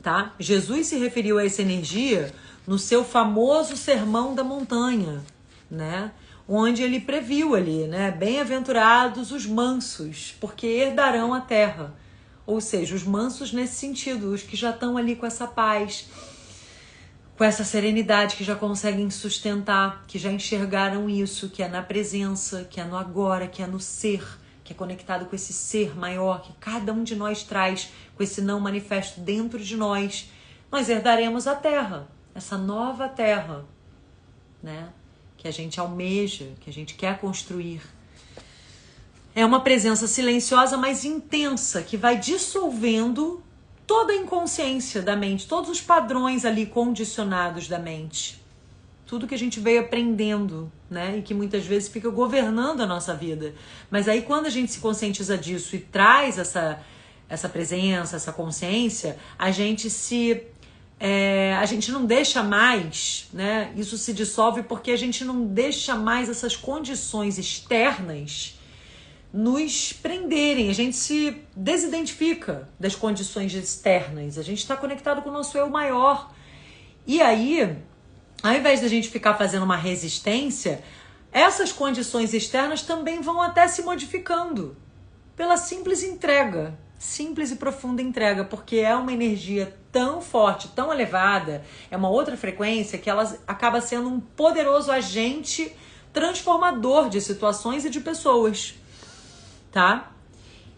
Speaker 1: tá? Jesus se referiu a essa energia no seu famoso Sermão da Montanha, né? Onde ele previu ali, né? Bem-aventurados os mansos, porque herdarão a terra. Ou seja, os mansos nesse sentido, os que já estão ali com essa paz, com essa serenidade, que já conseguem sustentar, que já enxergaram isso, que é na presença, que é no agora, que é no ser, que é conectado com esse ser maior que cada um de nós traz, com esse não manifesto dentro de nós. Nós herdaremos a terra, essa nova terra, né? Que a gente almeja, que a gente quer construir. É uma presença silenciosa, mas intensa, que vai dissolvendo toda a inconsciência da mente, todos os padrões ali condicionados da mente. Tudo que a gente veio aprendendo, né? E que muitas vezes fica governando a nossa vida. Mas aí quando a gente se conscientiza disso e traz essa presença, essa consciência, a gente não deixa mais, né? Isso se dissolve porque a gente não deixa mais essas condições externas nos prenderem, a gente se desidentifica das condições externas, a gente está conectado com o nosso eu maior. E aí, ao invés da gente ficar fazendo uma resistência, essas condições externas também vão até se modificando pela simples entrega, simples e profunda entrega, porque é uma energia tão forte, tão elevada, é uma outra frequência que ela acaba sendo um poderoso agente transformador de situações e de pessoas. Tá?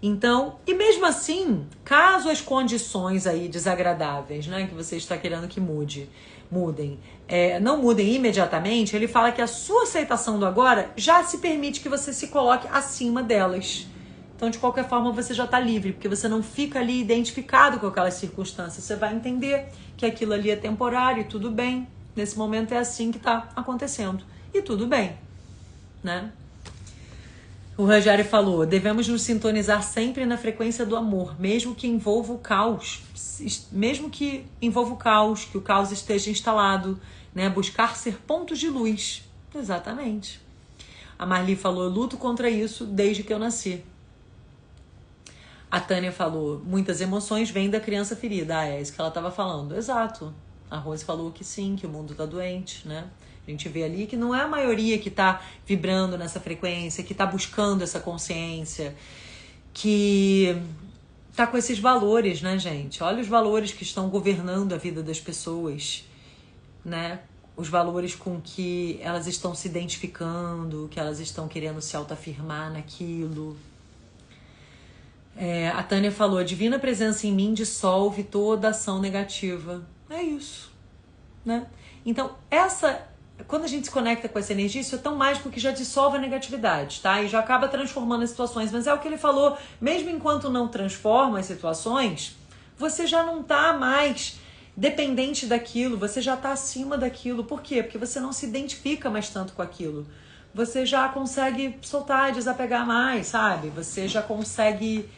Speaker 1: Então, e mesmo assim, caso as condições aí desagradáveis, né, que você está querendo que mudem, não mudem imediatamente, ele fala que a sua aceitação do agora já se permite que você se coloque acima delas. Então, de qualquer forma, você já está livre, porque você não fica ali identificado com aquelas circunstâncias. Você vai entender que aquilo ali é temporário e tudo bem. Nesse momento é assim que está acontecendo. E tudo bem, né? O Rogério falou, devemos nos sintonizar sempre na frequência do amor, mesmo que envolva o caos, que o caos esteja instalado, né? Buscar ser pontos de luz. Exatamente. A Marli falou, eu luto contra isso desde que eu nasci. A Tânia falou, muitas emoções vêm da criança ferida. É isso que ela estava falando. Exato. A Rose falou que sim, que o mundo está doente, né? A gente vê ali que não é a maioria que está vibrando nessa frequência, que está buscando essa consciência, que está com esses valores, né, gente? Olha os valores que estão governando a vida das pessoas, né? Os valores com que elas estão se identificando, que elas estão querendo se autoafirmar naquilo. A Tânia falou, a divina presença em mim dissolve toda ação negativa. É isso, né? Então, quando a gente se conecta com essa energia, isso é tão mágico que já dissolve a negatividade, tá? E já acaba transformando as situações. Mas é o que ele falou, mesmo enquanto não transforma as situações, você já não tá mais dependente daquilo, você já tá acima daquilo. Por quê? Porque você não se identifica mais tanto com aquilo. Você já consegue soltar, desapegar mais, sabe? Você já consegue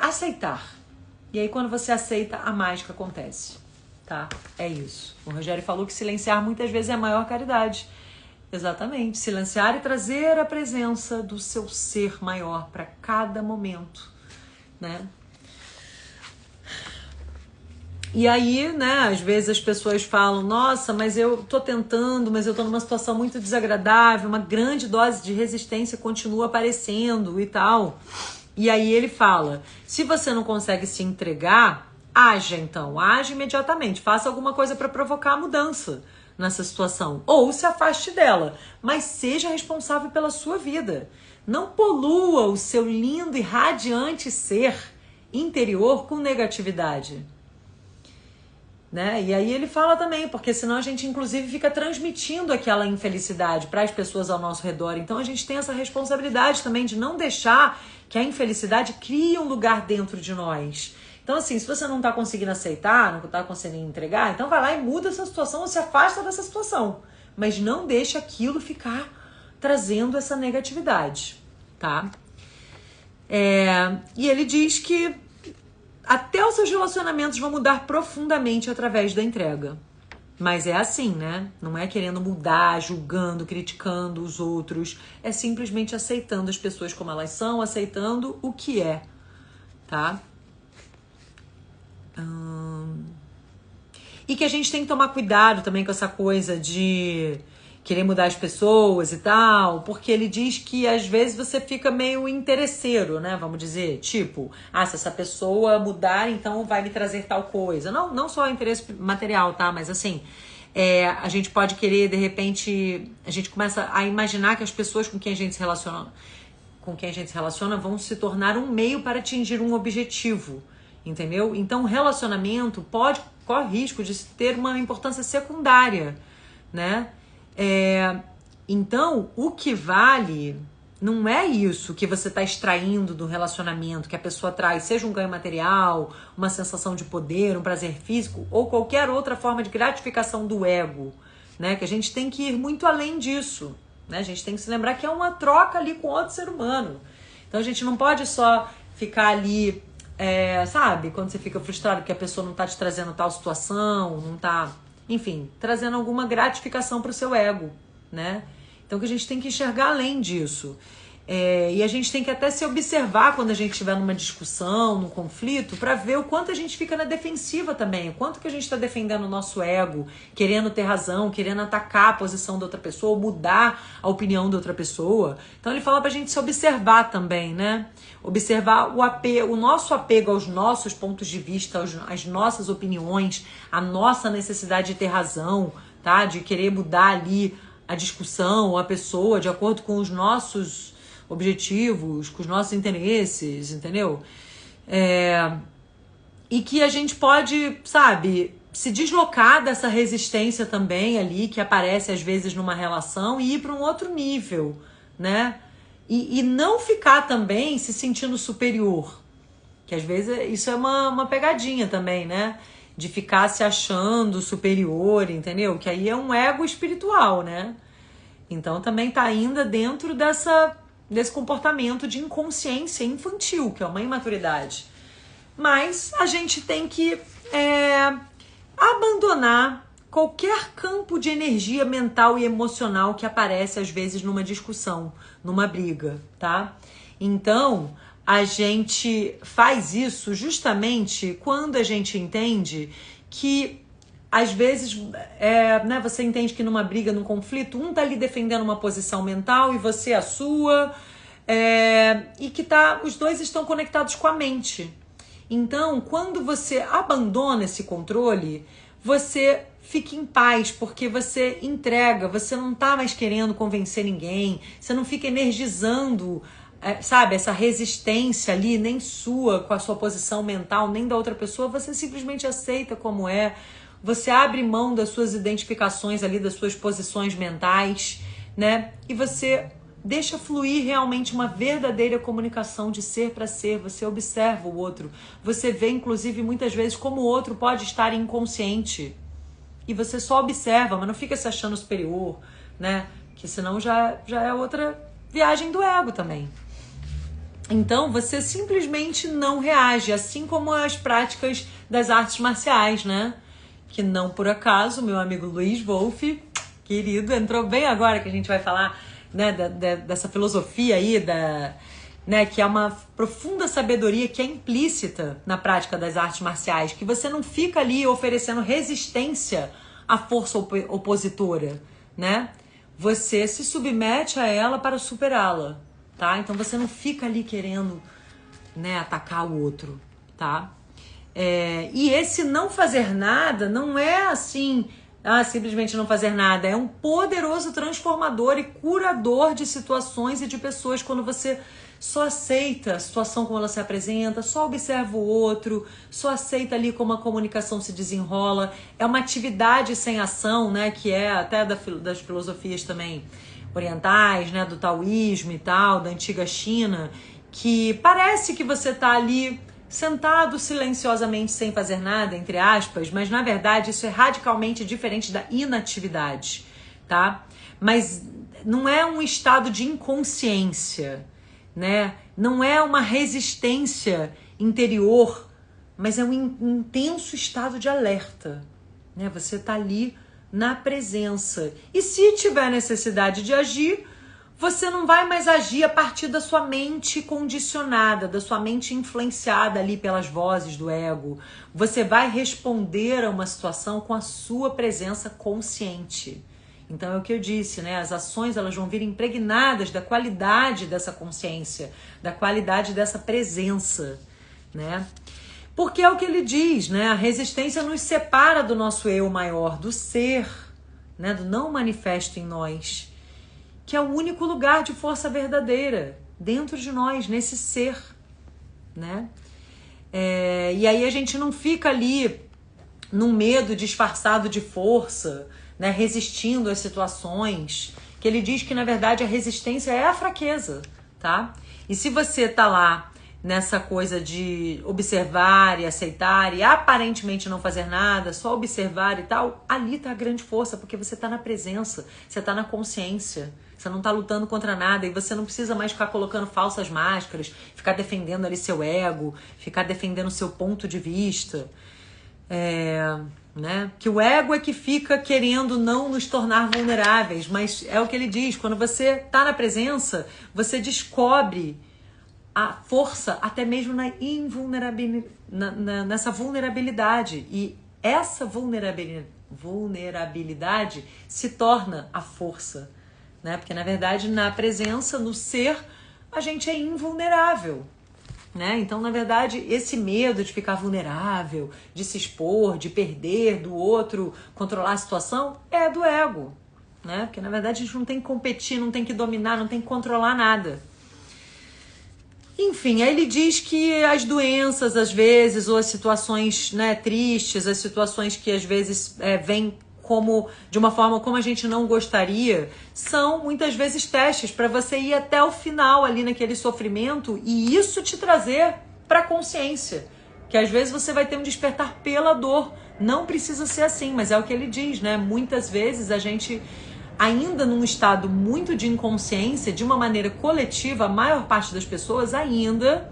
Speaker 1: aceitar. E aí quando você aceita, a mágica acontece. Tá? É isso. O Rogério falou que silenciar muitas vezes é a maior caridade. Exatamente. Silenciar e trazer a presença do seu ser maior para cada momento, né? E aí, né, às vezes as pessoas falam, nossa, mas eu tô tentando, mas eu tô numa situação muito desagradável, uma grande dose de resistência continua aparecendo e tal. E aí ele fala, se você não consegue se entregar, haja então, age imediatamente, faça alguma coisa para provocar a mudança nessa situação, ou se afaste dela, mas seja responsável pela sua vida. Não polua o seu lindo e radiante ser interior com negatividade. Né? E aí ele fala também, porque senão a gente inclusive fica transmitindo aquela infelicidade para as pessoas ao nosso redor. Então a gente tem essa responsabilidade também de não deixar que a infelicidade crie um lugar dentro de nós. Então assim, se você não está conseguindo aceitar, não está conseguindo entregar, então vai lá e muda essa situação ou se afasta dessa situação. Mas não deixa aquilo ficar trazendo essa negatividade, tá? E ele diz que até os seus relacionamentos vão mudar profundamente através da entrega. Mas é assim, né? Não é querendo mudar, julgando, criticando os outros. É simplesmente aceitando as pessoas como elas são, aceitando o que é, tá? E que a gente tem que tomar cuidado também com essa coisa de querer mudar as pessoas e tal, porque ele diz que às vezes você fica meio interesseiro, né? Vamos dizer, tipo, se essa pessoa mudar, então vai me trazer tal coisa. Não só interesse material, tá? Mas assim, a gente pode querer, de repente, a gente começa a imaginar que as pessoas com quem a gente se relaciona vão se tornar um meio para atingir um objetivo, entendeu? Então, o relacionamento corre risco de ter uma importância secundária, né? Então, o que vale não é isso que você está extraindo do relacionamento, que a pessoa traz, seja um ganho material, uma sensação de poder, um prazer físico ou qualquer outra forma de gratificação do ego, né? Que a gente tem que ir muito além disso, né? A gente tem que se lembrar que é uma troca ali com outro ser humano. Então, a gente não pode só ficar ali, sabe? Quando você fica frustrado porque a pessoa não está te trazendo tal situação, não está... Enfim, trazendo alguma gratificação para o seu ego, né? Então que a gente tem que enxergar além disso. E a gente tem que até se observar quando a gente estiver numa discussão, num conflito, para ver o quanto a gente fica na defensiva também, o quanto que a gente está defendendo o nosso ego, querendo ter razão, querendo atacar a posição da outra pessoa, ou mudar a opinião da outra pessoa. Então ele fala pra gente se observar também, né? Observar o nosso apego aos nossos pontos de vista, às nossas opiniões, a nossa necessidade de ter razão, tá? De querer mudar ali a discussão, a pessoa, de acordo com os nossos objetivos, com os nossos interesses, entendeu? E que a gente pode, sabe, se deslocar dessa resistência também ali, que aparece às vezes numa relação, e ir para um outro nível, né? E não ficar também se sentindo superior, que às vezes isso é uma pegadinha também, né? De ficar se achando superior, entendeu? Que aí é um ego espiritual, né? Então também tá ainda dentro desse comportamento de inconsciência infantil, que é uma imaturidade. Mas a gente tem que abandonar qualquer campo de energia mental e emocional que aparece às vezes numa discussão, numa briga, tá? Então, a gente faz isso justamente quando a gente entende que às vezes, né, você entende que numa briga, num conflito, um tá ali defendendo uma posição mental e você a sua, e que os dois estão conectados com a mente. Então, quando você abandona esse controle, você fica em paz, porque você entrega, você não tá mais querendo convencer ninguém, você não fica energizando, sabe, essa resistência ali, nem sua, com a sua posição mental, nem da outra pessoa, você simplesmente aceita como é, você abre mão das suas identificações ali, das suas posições mentais, né, e você deixa fluir realmente uma verdadeira comunicação de ser para ser. Você observa o outro, você vê inclusive muitas vezes como o outro pode estar inconsciente, e você só observa, mas não fica se achando superior, né? Que senão já é outra viagem do ego também. Então você simplesmente não reage, assim como as práticas das artes marciais, né? Que não por acaso, meu amigo Luiz Wolff, querido, entrou bem agora que a gente vai falar, né, dessa filosofia aí, né, que é uma profunda sabedoria que é implícita na prática das artes marciais, que você não fica ali oferecendo resistência à força opositora, né? Você se submete a ela para superá-la, tá? Então você não fica ali querendo né, atacar o outro, tá? E esse não fazer nada não é assim, simplesmente não fazer nada. É um poderoso transformador e curador de situações e de pessoas quando você só aceita a situação como ela se apresenta, só observa o outro, só aceita ali como a comunicação se desenrola. É uma atividade sem ação, né, que é até das filosofias também orientais, né, do taoísmo e tal, da antiga China, que parece que você está ali sentado silenciosamente sem fazer nada, entre aspas, mas na verdade isso é radicalmente diferente da inatividade, tá? Mas não é um estado de inconsciência, né? Não é uma resistência interior, mas é um intenso estado de alerta, né? Você está ali na presença. E se tiver necessidade de agir, você não vai mais agir a partir da sua mente condicionada, da sua mente influenciada ali pelas vozes do ego. Você vai responder a uma situação com a sua presença consciente. Então é o que eu disse, né? As ações elas vão vir impregnadas da qualidade dessa consciência, da qualidade dessa presença, né? Porque é o que ele diz, né? A resistência nos separa do nosso eu maior, do ser, né? Do não manifesto em nós, que é o único lugar de força verdadeira dentro de nós, nesse ser, né? E aí a gente não fica ali num medo disfarçado de força, né? Resistindo às situações, que ele diz que na verdade a resistência é a fraqueza, tá? E se você tá lá nessa coisa de observar e aceitar e aparentemente não fazer nada, só observar e tal, ali tá a grande força, porque você tá na presença, você tá na consciência, você não tá lutando contra nada e você não precisa mais ficar colocando falsas máscaras, ficar defendendo ali seu ego, ficar defendendo seu ponto de vista, né? Que o ego é que fica querendo não nos tornar vulneráveis, mas é o que ele diz, quando você tá na presença, você descobre a força até mesmo na invulnerabilidade, nessa vulnerabilidade. E essa vulnerabilidade se torna a força, né? Porque na verdade na presença, no ser, a gente é invulnerável, né? Então na verdade esse medo de ficar vulnerável, de se expor, de perder do outro, controlar a situação, é do ego, né? Porque na verdade a gente não tem que competir, não tem que dominar, não tem que controlar nada. Enfim, aí ele diz que as doenças, às vezes, ou as situações, né, tristes, as situações que às vezes vêm como de uma forma como a gente não gostaria, são muitas vezes testes para você ir até o final ali naquele sofrimento e isso te trazer para a consciência. Que às vezes você vai ter um despertar pela dor. Não precisa ser assim, mas é o que ele diz, né? Muitas vezes a gente, ainda num estado muito de inconsciência, de uma maneira coletiva, a maior parte das pessoas ainda,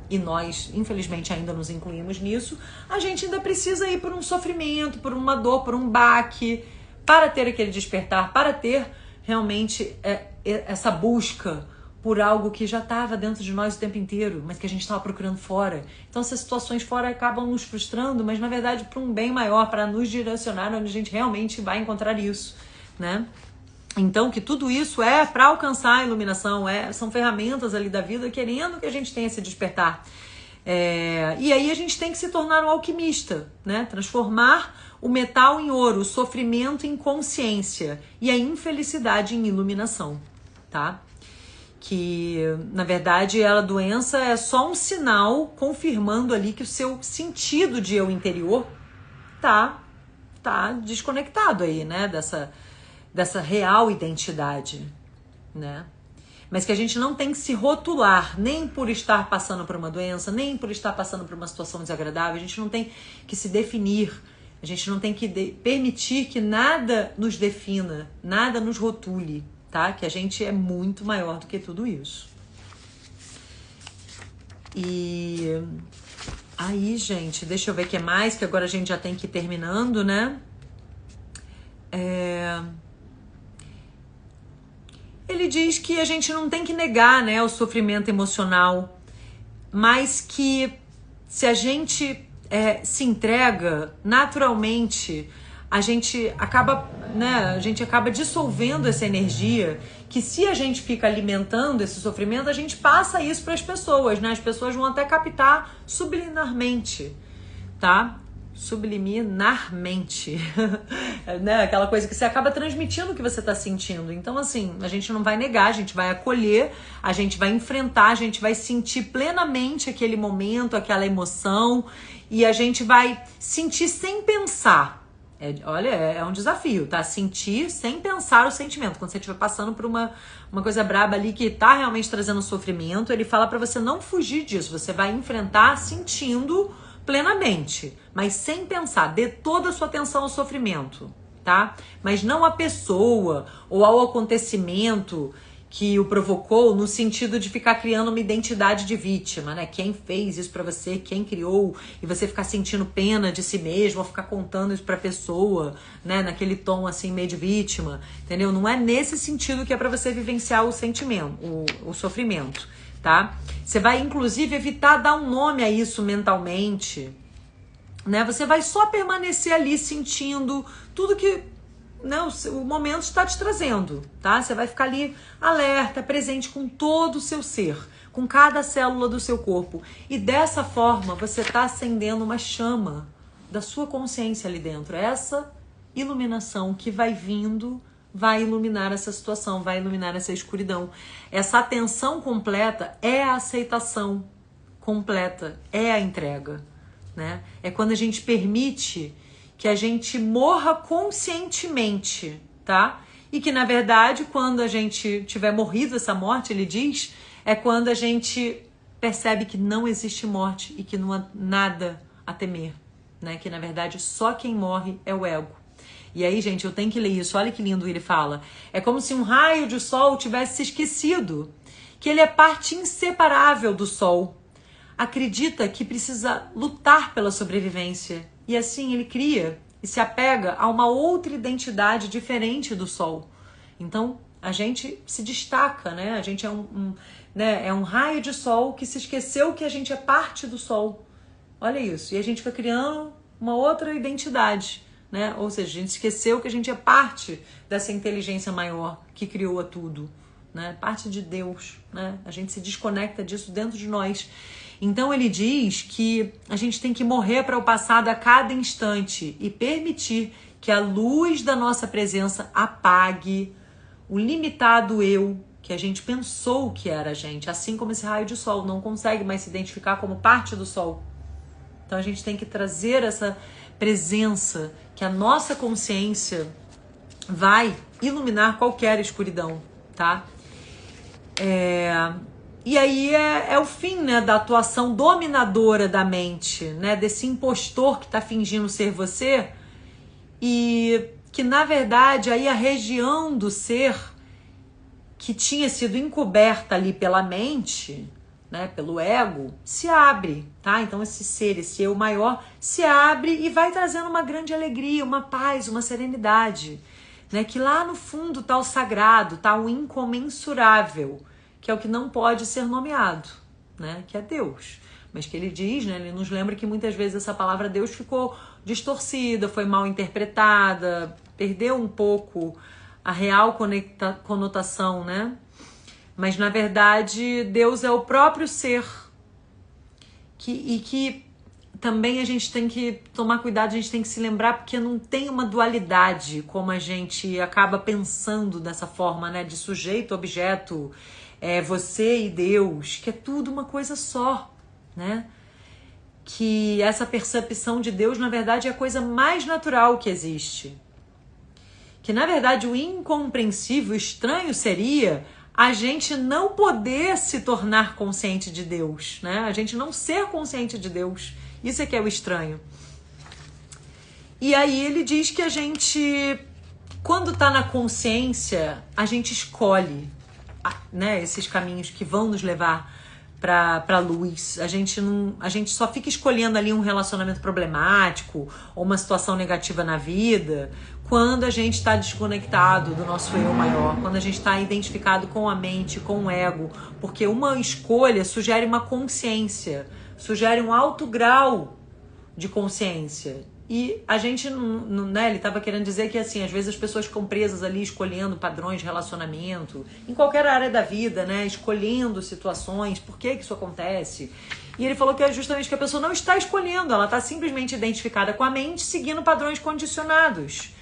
Speaker 1: e nós infelizmente ainda nos incluímos nisso, a gente ainda precisa ir por um sofrimento, por uma dor, por um baque, para ter aquele despertar, para ter realmente essa busca por algo que já estava dentro de nós o tempo inteiro, mas que a gente estava procurando fora. Então essas situações fora acabam nos frustrando, mas na verdade para um bem maior, para nos direcionar onde a gente realmente vai encontrar isso, né? Então que tudo isso é para alcançar a iluminação, são ferramentas ali da vida querendo que a gente tenha esse despertar. E aí a gente tem que se tornar um alquimista, né? Transformar o metal em ouro, o sofrimento em consciência e a infelicidade em iluminação, tá? Que na verdade a doença é só um sinal confirmando ali que o seu sentido de eu interior tá desconectado aí, né? Dessa real identidade, né? Mas que a gente não tem que se rotular nem por estar passando por uma doença, nem por estar passando por uma situação desagradável. A gente não tem que se definir, a gente não tem que permitir que nada nos defina, nada nos rotule, tá? Que a gente é muito maior do que tudo isso. E aí, gente, deixa eu ver o que mais, que agora a gente já tem que ir terminando, né? Ele diz que a gente não tem que negar, né, o sofrimento emocional, mas que se a gente se entrega naturalmente a gente acaba, né, a gente acaba dissolvendo essa energia, que se a gente fica alimentando esse sofrimento, a gente passa isso para as pessoas, né? As pessoas vão até captar subliminarmente, tá? Subliminarmente, né? Aquela coisa que você acaba transmitindo o que você está sentindo. Então, assim, a gente não vai negar, a gente vai acolher, a gente vai enfrentar, a gente vai sentir plenamente aquele momento, aquela emoção, e a gente vai sentir sem pensar. Olha, é um desafio, tá? Sentir sem pensar o sentimento. Quando você estiver passando por uma coisa braba ali que tá realmente trazendo sofrimento, ele fala para você não fugir disso. Você vai enfrentar sentindo plenamente, mas sem pensar. Dê toda a sua atenção ao sofrimento, tá? Mas não à pessoa ou ao acontecimento que o provocou, no sentido de ficar criando uma identidade de vítima, né? Quem fez isso pra você, quem criou, e você ficar sentindo pena de si mesmo, ou ficar contando isso pra pessoa, né? Naquele tom assim, meio de vítima, entendeu? Não é nesse sentido que é pra você vivenciar o sentimento, o sofrimento, tá? Você vai, inclusive, evitar dar um nome a isso mentalmente, né? Você vai só permanecer ali sentindo tudo que o momento está te trazendo, tá? Você vai ficar ali alerta, presente com todo o seu ser, com cada célula do seu corpo. E dessa forma você está acendendo uma chama da sua consciência ali dentro. Essa iluminação que vai vindo vai iluminar essa situação, vai iluminar essa escuridão. Essa atenção completa é a aceitação completa, é a entrega, né? É quando a gente permite que a gente morra conscientemente, tá? E que, na verdade, quando a gente tiver morrido essa morte, ele diz, é quando a gente percebe que não existe morte e que não há nada a temer, né? Que, na verdade, só quem morre é o ego. E aí, gente, eu tenho que ler isso. Olha que lindo ele fala. É como se um raio de sol tivesse se esquecido que ele é parte inseparável do sol. Acredita que precisa lutar pela sobrevivência. E assim ele cria e se apega a uma outra identidade diferente do sol. Então a gente se destaca, né? A gente é um raio de sol que se esqueceu que a gente é parte do sol. Olha isso. E a gente fica criando uma outra identidade, né? Ou seja, a gente esqueceu que a gente é parte dessa inteligência maior que criou a tudo, né? Parte de Deus, né? A gente se desconecta disso dentro de nós. Então ele diz que a gente tem que morrer para o passado a cada instante e permitir que a luz da nossa presença apague o limitado eu que a gente pensou que era a gente, assim como esse raio de sol não consegue mais se identificar como parte do sol. Então a gente tem que trazer essa presença, que a nossa consciência vai iluminar qualquer escuridão, tá? E aí é o fim, né, da atuação dominadora da mente, né, desse impostor que está fingindo ser você e que, na verdade, aí a região do ser que tinha sido encoberta ali pela mente, né, pelo ego, se abre, tá? Então esse ser, esse eu maior, se abre e vai trazendo uma grande alegria, uma paz, uma serenidade, né, que lá no fundo está o sagrado, está o incomensurável, que é o que não pode ser nomeado, né? Que é Deus. Mas que ele diz, né? Ele nos lembra que muitas vezes essa palavra Deus ficou distorcida, foi mal interpretada, perdeu um pouco a real conotação, né? Mas na verdade Deus é o próprio ser e que também a gente tem que tomar cuidado, a gente tem que se lembrar porque não tem uma dualidade como a gente acaba pensando dessa forma, né? De sujeito, objeto, você e Deus, que é tudo uma coisa só, né? Que essa percepção de Deus, na verdade, é a coisa mais natural que existe. Que, na verdade, o incompreensível, o estranho seria a gente não poder se tornar consciente de Deus, né? A gente não ser consciente de Deus. Isso é que é o estranho. E aí ele diz que a gente, quando está na consciência, a gente escolhe, né, esses caminhos que vão nos levar para a luz. A gente só fica escolhendo ali um relacionamento problemático ou uma situação negativa na vida quando a gente está desconectado do nosso eu maior, quando a gente está identificado com a mente, com o ego, porque uma escolha sugere uma consciência, sugere um alto grau de consciência. E a gente, né, ele estava querendo dizer que, assim, às vezes as pessoas ficam presas ali escolhendo padrões de relacionamento, em qualquer área da vida, né, escolhendo situações, por que isso acontece? E ele falou que é justamente que a pessoa não está escolhendo, ela está simplesmente identificada com a mente, seguindo padrões condicionados,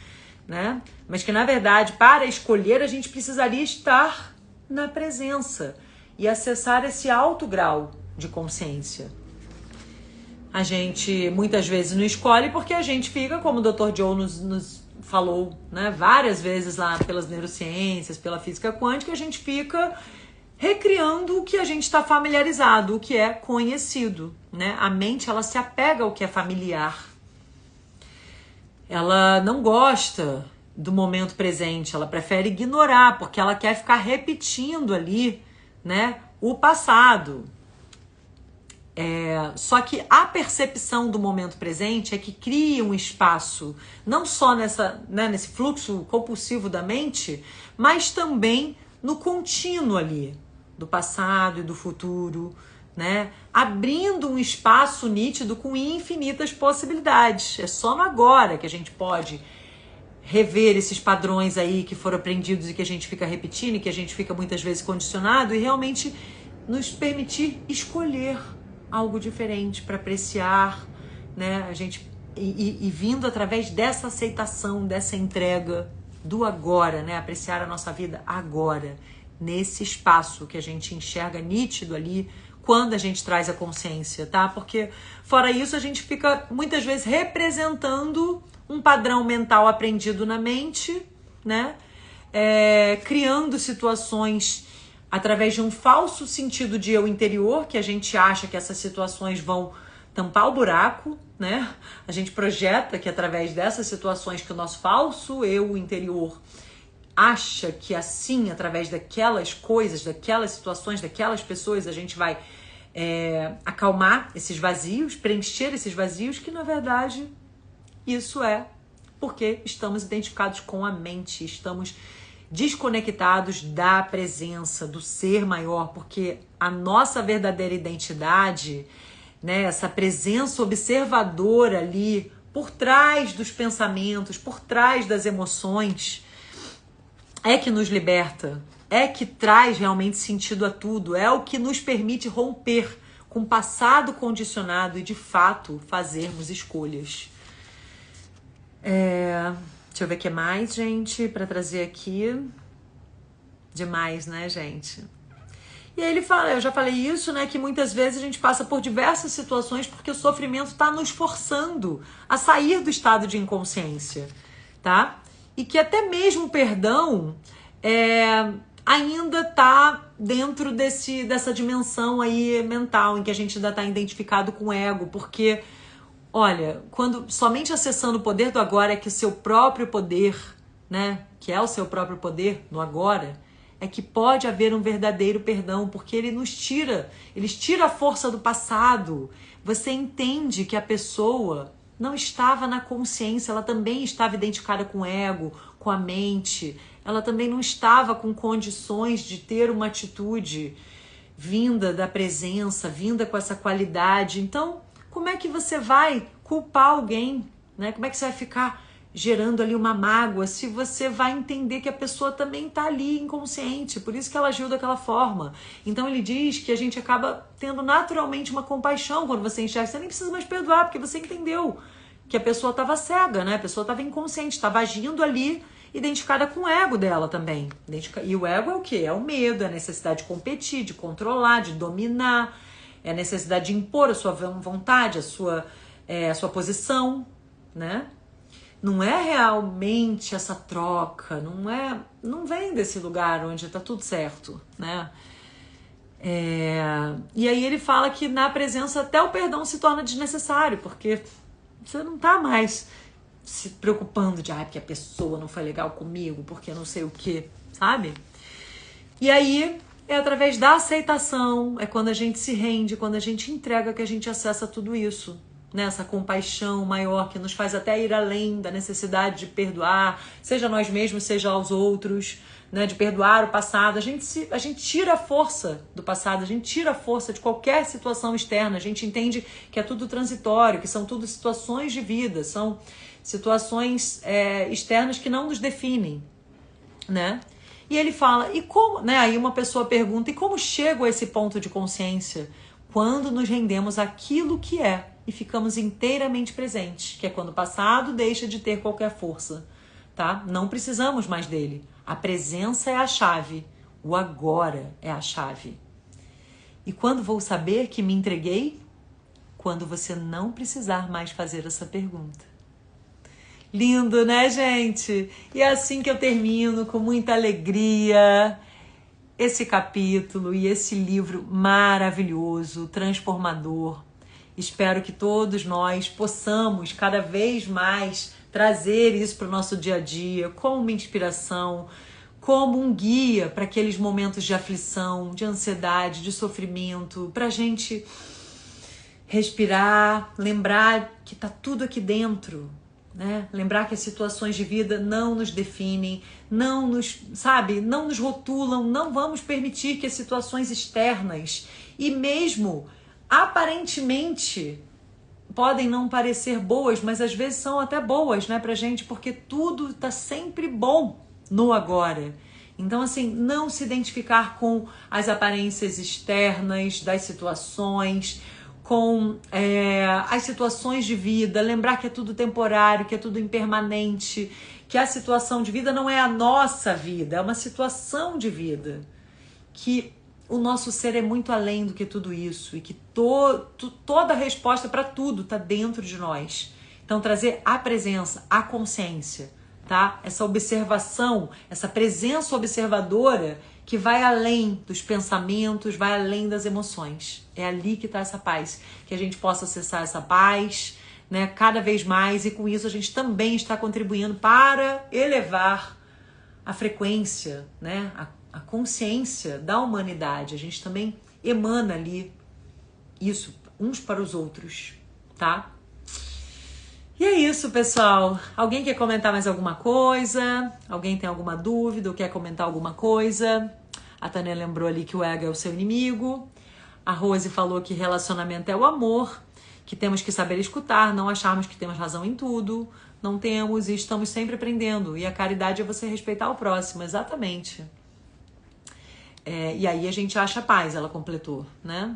Speaker 1: né? Mas que, na verdade, para escolher, a gente precisaria estar na presença e acessar esse alto grau de consciência. A gente muitas vezes não escolhe porque a gente fica, como o Dr. Joe nos falou, né, várias vezes lá pelas neurociências, pela física quântica, a gente fica recriando o que a gente está familiarizado, o que é conhecido, né? A mente, ela se apega ao que é familiar. Ela não gosta do momento presente, ela prefere ignorar, porque ela quer ficar repetindo ali, né, o passado. Só que a percepção do momento presente é que cria um espaço, não só nesse fluxo compulsivo da mente, mas também no contínuo ali, do passado e do futuro, né? Abrindo um espaço nítido com infinitas possibilidades. É só no agora que a gente pode rever esses padrões aí que foram aprendidos e que a gente fica repetindo e que a gente fica muitas vezes condicionado e realmente nos permitir escolher algo diferente para apreciar, né? A gente e vindo através dessa aceitação, dessa entrega do agora, né? Apreciar a nossa vida agora, nesse espaço que a gente enxerga nítido ali quando a gente traz a consciência, tá? Porque fora isso a gente fica muitas vezes representando um padrão mental aprendido na mente, né? Criando situações através de um falso sentido de eu interior, que a gente acha que essas situações vão tampar o buraco, né? A gente projeta que através dessas situações que o nosso falso eu interior acha que assim, através daquelas coisas, daquelas situações, daquelas pessoas, a gente vai acalmar esses vazios, preencher esses vazios, que na verdade isso é porque estamos identificados com a mente, estamos desconectados da presença, do ser maior, porque a nossa verdadeira identidade, né, essa presença observadora ali, por trás dos pensamentos, por trás das emoções, é que nos liberta, é que traz realmente sentido a tudo, é o que nos permite romper com o passado condicionado e, de fato, fazermos escolhas. Deixa eu ver o que mais, gente, para trazer aqui. Demais, né, gente? E aí ele fala, eu já falei isso, né, que muitas vezes a gente passa por diversas situações porque o sofrimento está nos forçando a sair do estado de inconsciência, tá? E que até mesmo o perdão ainda tá dentro dessa dimensão aí mental, em que a gente ainda tá identificado com o ego, porque olha, quando somente acessando o poder do agora é que o seu próprio poder, né, que é o seu próprio poder no agora, é que pode haver um verdadeiro perdão, porque eles tiram a força do passado. Você entende que a pessoa não estava na consciência, ela também estava identificada com o ego, com a mente, ela também não estava com condições de ter uma atitude vinda da presença, vinda com essa qualidade. Então, como é que você vai culpar alguém, né? Como é que você vai ficar gerando ali uma mágoa se você vai entender que a pessoa também está ali inconsciente, por isso que ela agiu daquela forma. Então ele diz que a gente acaba tendo naturalmente uma compaixão quando você enxerga, você nem precisa mais perdoar, porque você entendeu que a pessoa estava cega, né? A pessoa estava inconsciente, estava agindo ali identificada com o ego dela também. E o ego é o quê? É o medo, é a necessidade de competir, de controlar, de dominar, é a necessidade de impor a sua vontade, a sua posição, né? Não é realmente essa troca, não vem desse lugar onde tá tudo certo, né? E aí ele fala que na presença até o perdão se torna desnecessário, porque você não tá mais se preocupando de porque a pessoa não foi legal comigo, porque não sei o que, sabe? E aí é através da aceitação, é quando a gente se rende, quando a gente entrega que a gente acessa tudo isso. Nessa compaixão maior que nos faz até ir além da necessidade de perdoar, seja nós mesmos, seja aos outros, né, de perdoar o passado. A gente tira a força do passado, a gente tira a força de qualquer situação externa. A gente entende que é tudo transitório, que são tudo situações de vida, são situações externas que não nos definem, né? E ele fala, e como, né? Aí uma pessoa pergunta, e como chego a esse ponto de consciência? Quando nos rendemos àquilo que é e ficamos inteiramente presentes, que é quando o passado deixa de ter qualquer força, tá? Não precisamos mais dele. A presença é a chave, o agora é a chave. E quando vou saber que me entreguei? Quando você não precisar mais fazer essa pergunta. Lindo, né, gente? E é assim que eu termino, com muita alegria, esse capítulo e esse livro maravilhoso, transformador. Espero que todos nós possamos cada vez mais trazer isso para o nosso dia a dia, como uma inspiração, como um guia para aqueles momentos de aflição, de ansiedade, de sofrimento, para a gente respirar, lembrar que está tudo aqui dentro, né? Lembrar que as situações de vida não nos definem, não nos rotulam, não vamos permitir que as situações externas e mesmo aparentemente podem não parecer boas, mas às vezes são até boas, né, pra gente, porque tudo tá sempre bom no agora. Então, assim, não se identificar com as aparências externas das situações, com as situações de vida, lembrar que é tudo temporário, que é tudo impermanente, que a situação de vida não é a nossa vida, é uma situação de vida, que o nosso ser é muito além do que tudo isso e que toda a resposta para tudo está dentro de nós. Então, trazer a presença, a consciência, tá? Essa observação, essa presença observadora que vai além dos pensamentos, vai além das emoções. É ali que está essa paz, que a gente possa acessar essa paz, né, cada vez mais, e com isso a gente também está contribuindo para elevar a frequência, né, a consciência da humanidade. A gente também emana ali isso uns para os outros, tá? E é isso, pessoal. Alguém quer comentar mais alguma coisa? Alguém tem alguma dúvida ou quer comentar alguma coisa? A Tânia lembrou ali que o ego é o seu inimigo. A Rose falou que relacionamento é o amor, que temos que saber escutar, não acharmos que temos razão em tudo. Não temos e estamos sempre aprendendo. E a caridade é você respeitar o próximo, exatamente. E aí a gente acha paz, ela completou, né?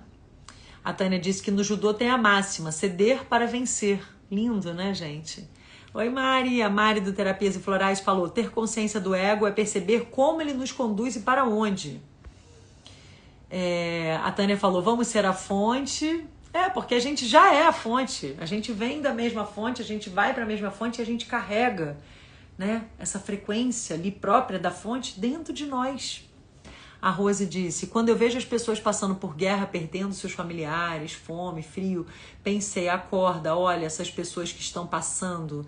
Speaker 1: A Tânia disse que no judô tem a máxima, ceder para vencer. Lindo, né, gente? Oi, Mari. A Mari do Terapias e Florais falou, ter consciência do ego é perceber como ele nos conduz e para onde. A Tânia falou, vamos ser a fonte. Porque a gente já é a fonte. A gente vem da mesma fonte, a gente vai para a mesma fonte e a gente carrega, né, essa frequência ali própria da fonte dentro de nós. A Rose disse, quando eu vejo as pessoas passando por guerra, perdendo seus familiares, fome, frio, pensei, acorda, olha essas pessoas que estão passando,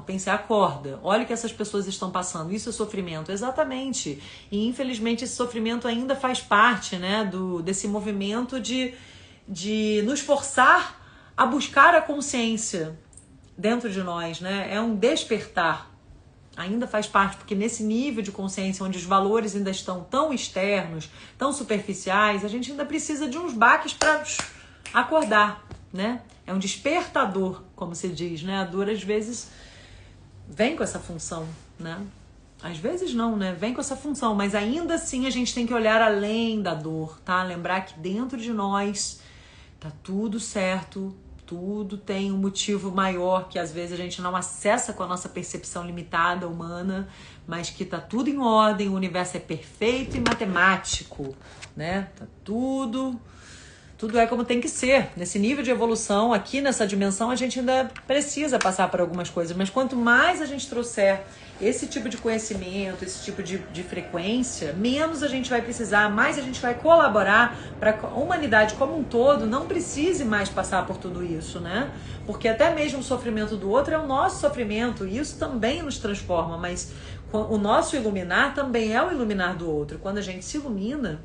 Speaker 1: pensei, acorda, olha o que essas pessoas estão passando, isso é sofrimento, exatamente, e infelizmente esse sofrimento ainda faz parte, né, desse movimento de nos forçar a buscar a consciência dentro de nós, né, é um despertar. Ainda faz parte, porque nesse nível de consciência onde os valores ainda estão tão externos, tão superficiais, a gente ainda precisa de uns baques para acordar, né? É um despertador, como se diz, né? A dor às vezes vem com essa função, né? Às vezes não, né? Vem com essa função, mas ainda assim a gente tem que olhar além da dor, tá? Lembrar que dentro de nós tá tudo certo, tudo tem um motivo maior que às vezes a gente não acessa com a nossa percepção limitada humana, mas que tá tudo em ordem, o universo é perfeito e matemático, né? Tá tudo é como tem que ser. Nesse nível de evolução, aqui nessa dimensão, a gente ainda precisa passar por algumas coisas, mas quanto mais a gente trouxer esse tipo de conhecimento, esse tipo de frequência, menos a gente vai precisar, mais a gente vai colaborar para que a humanidade como um todo não precise mais passar por tudo isso, né? Porque até mesmo o sofrimento do outro é o nosso sofrimento e isso também nos transforma, mas o nosso iluminar também é o iluminar do outro. Quando a gente se ilumina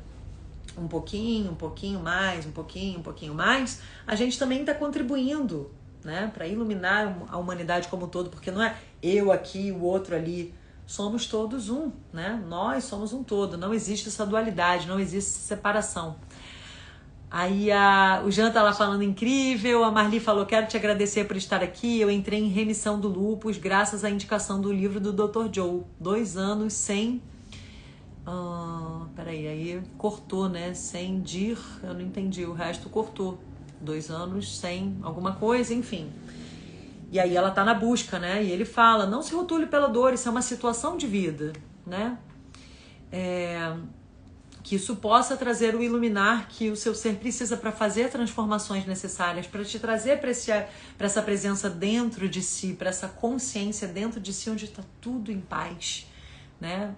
Speaker 1: um pouquinho mais, a gente também está contribuindo, né, para iluminar a humanidade como um todo, porque não é eu aqui, o outro ali, somos todos um, né? Nós somos um todo, não existe essa dualidade, não existe separação. Aí o Jean tá lá falando incrível, a Marli falou, quero te agradecer por estar aqui, eu entrei em remissão do lúpus graças à indicação do livro do Dr. Joe, 2 anos sem... peraí, aí cortou, né? Sem DIR, eu não entendi, o resto cortou. 2 anos sem alguma coisa, enfim. E aí ela tá na busca, né? E ele fala, não se rotule pela dor, isso é uma situação de vida, né? Que isso possa trazer o iluminar que o seu ser precisa para fazer transformações necessárias, para te trazer para essa presença dentro de si, para essa consciência dentro de si, onde está tudo em paz, né?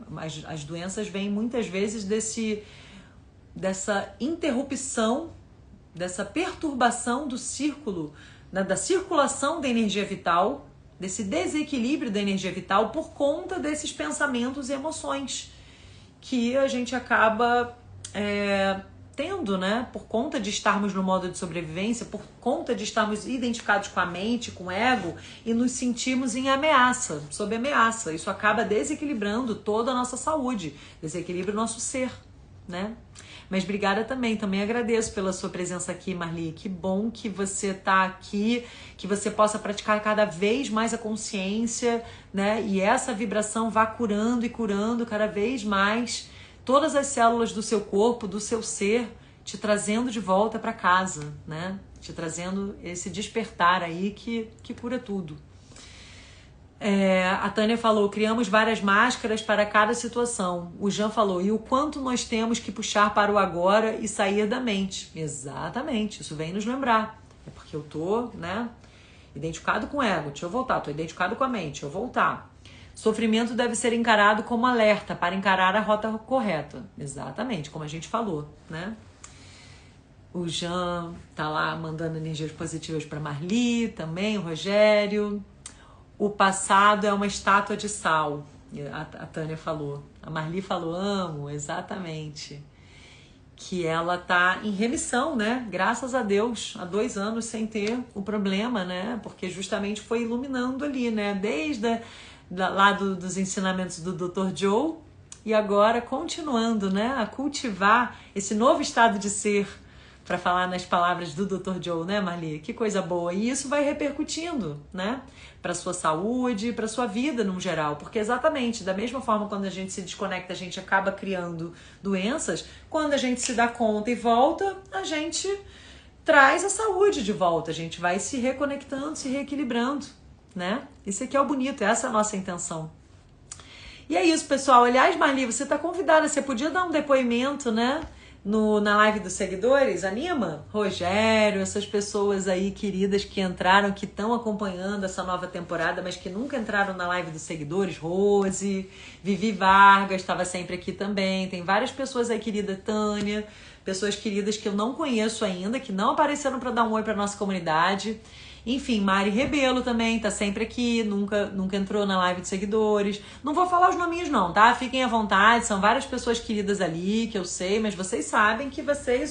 Speaker 1: As doenças vêm muitas vezes dessa interrupção, dessa perturbação do círculo, da circulação da energia vital, desse desequilíbrio da energia vital por conta desses pensamentos e emoções que a gente acaba tendo, né? Por conta de estarmos no modo de sobrevivência, por conta de estarmos identificados com a mente, com o ego e nos sentirmos em ameaça, sob ameaça. Isso acaba desequilibrando toda a nossa saúde, desequilibra o nosso ser, né? Mas obrigada também agradeço pela sua presença aqui, Marli. Que bom que você está aqui, que você possa praticar cada vez mais a consciência, né? E essa vibração vá curando e curando cada vez mais todas as células do seu corpo, do seu ser, te trazendo de volta para casa, né? Te trazendo esse despertar aí que cura tudo. A Tânia falou, criamos várias máscaras para cada situação. O Jean falou, e o quanto nós temos que puxar para o agora e sair da mente. Exatamente, isso vem nos lembrar. É porque eu tô, né, identificado com o ego, deixa eu voltar, tô identificado com a mente, deixa eu voltar. Sofrimento deve ser encarado como alerta para encarar a rota correta. Exatamente, como a gente falou, né? O Jean tá lá mandando energias positivas para Marli, também o Rogério. O passado é uma estátua de sal, a Tânia falou. A Marli falou, amo, exatamente. Que ela tá em remissão, né? Graças a Deus, há 2 anos sem ter o problema, né? Porque justamente foi iluminando ali, né? Desde lá dos ensinamentos do Dr. Joe e agora continuando, né? A cultivar esse novo estado de ser, para falar nas palavras do Dr. Joe, né, Marli? Que coisa boa. E isso vai repercutindo, né? Para sua saúde, para sua vida no geral. Porque exatamente, da mesma forma quando a gente se desconecta, a gente acaba criando doenças. Quando a gente se dá conta e volta, a gente traz a saúde de volta. A gente vai se reconectando, se reequilibrando, né? Isso aqui é o bonito, essa é a nossa intenção. E é isso, pessoal. Aliás, Marli, você está convidada. Você podia dar um depoimento, né? Na live dos seguidores, anima? Rogério, essas pessoas aí queridas que entraram, que estão acompanhando essa nova temporada, mas que nunca entraram na live dos seguidores. Rose, Vivi Vargas estava sempre aqui também. Tem várias pessoas aí, querida Tânia, pessoas queridas que eu não conheço ainda, que não apareceram para dar um oi para nossa comunidade. Enfim, Mari Rebelo também tá sempre aqui, nunca entrou na live de seguidores. Não vou falar os nominhos não, tá? Fiquem à vontade, são várias pessoas queridas ali, que eu sei, mas vocês sabem que vocês,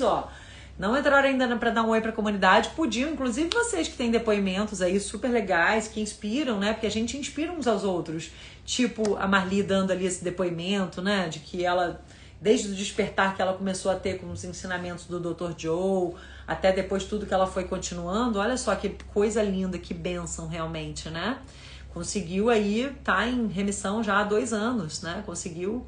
Speaker 1: não entraram ainda para dar um oi pra comunidade, podiam, inclusive vocês que têm depoimentos aí super legais, que inspiram, né? Porque a gente inspira uns aos outros. Tipo a Marli dando ali esse depoimento, né? De que ela, desde o despertar que ela começou a ter com os ensinamentos do Dr. Joe, até depois tudo que ela foi continuando, olha só que coisa linda, que bênção realmente, né? Conseguiu aí, tá em remissão já há 2 anos, né? Conseguiu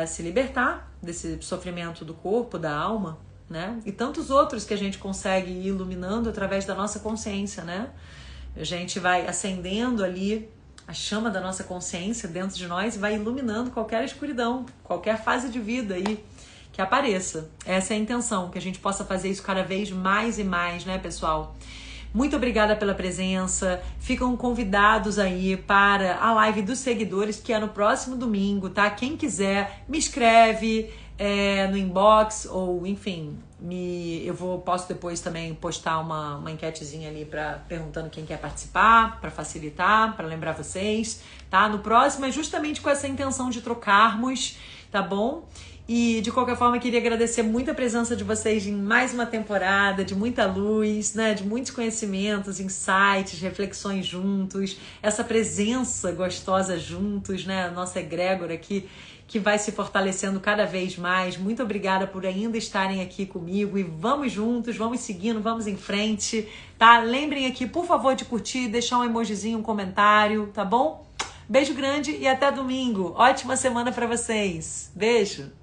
Speaker 1: se libertar desse sofrimento do corpo, da alma, né? E tantos outros que a gente consegue ir iluminando através da nossa consciência, né? A gente vai acendendo ali a chama da nossa consciência dentro de nós e vai iluminando qualquer escuridão, qualquer fase de vida aí que apareça. Essa é a intenção, que a gente possa fazer isso cada vez mais e mais, né, pessoal? Muito obrigada pela presença. Ficam convidados aí para a live dos seguidores, que é no próximo domingo, tá? Quem quiser, me escreve no inbox ou, enfim, posso depois também postar uma enquetezinha ali perguntando quem quer participar, para facilitar, para lembrar vocês, tá? No próximo é justamente com essa intenção de trocarmos, tá bom? E, de qualquer forma, queria agradecer muito a presença de vocês em mais uma temporada, de muita luz, né? De muitos conhecimentos, insights, reflexões juntos, essa presença gostosa juntos, né? A nossa egrégora aqui, que vai se fortalecendo cada vez mais. Muito obrigada por ainda estarem aqui comigo e vamos juntos, vamos seguindo, vamos em frente, tá? Lembrem aqui, por favor, de curtir, deixar um emojizinho, um comentário, tá bom? Beijo grande e até domingo. Ótima semana para vocês. Beijo!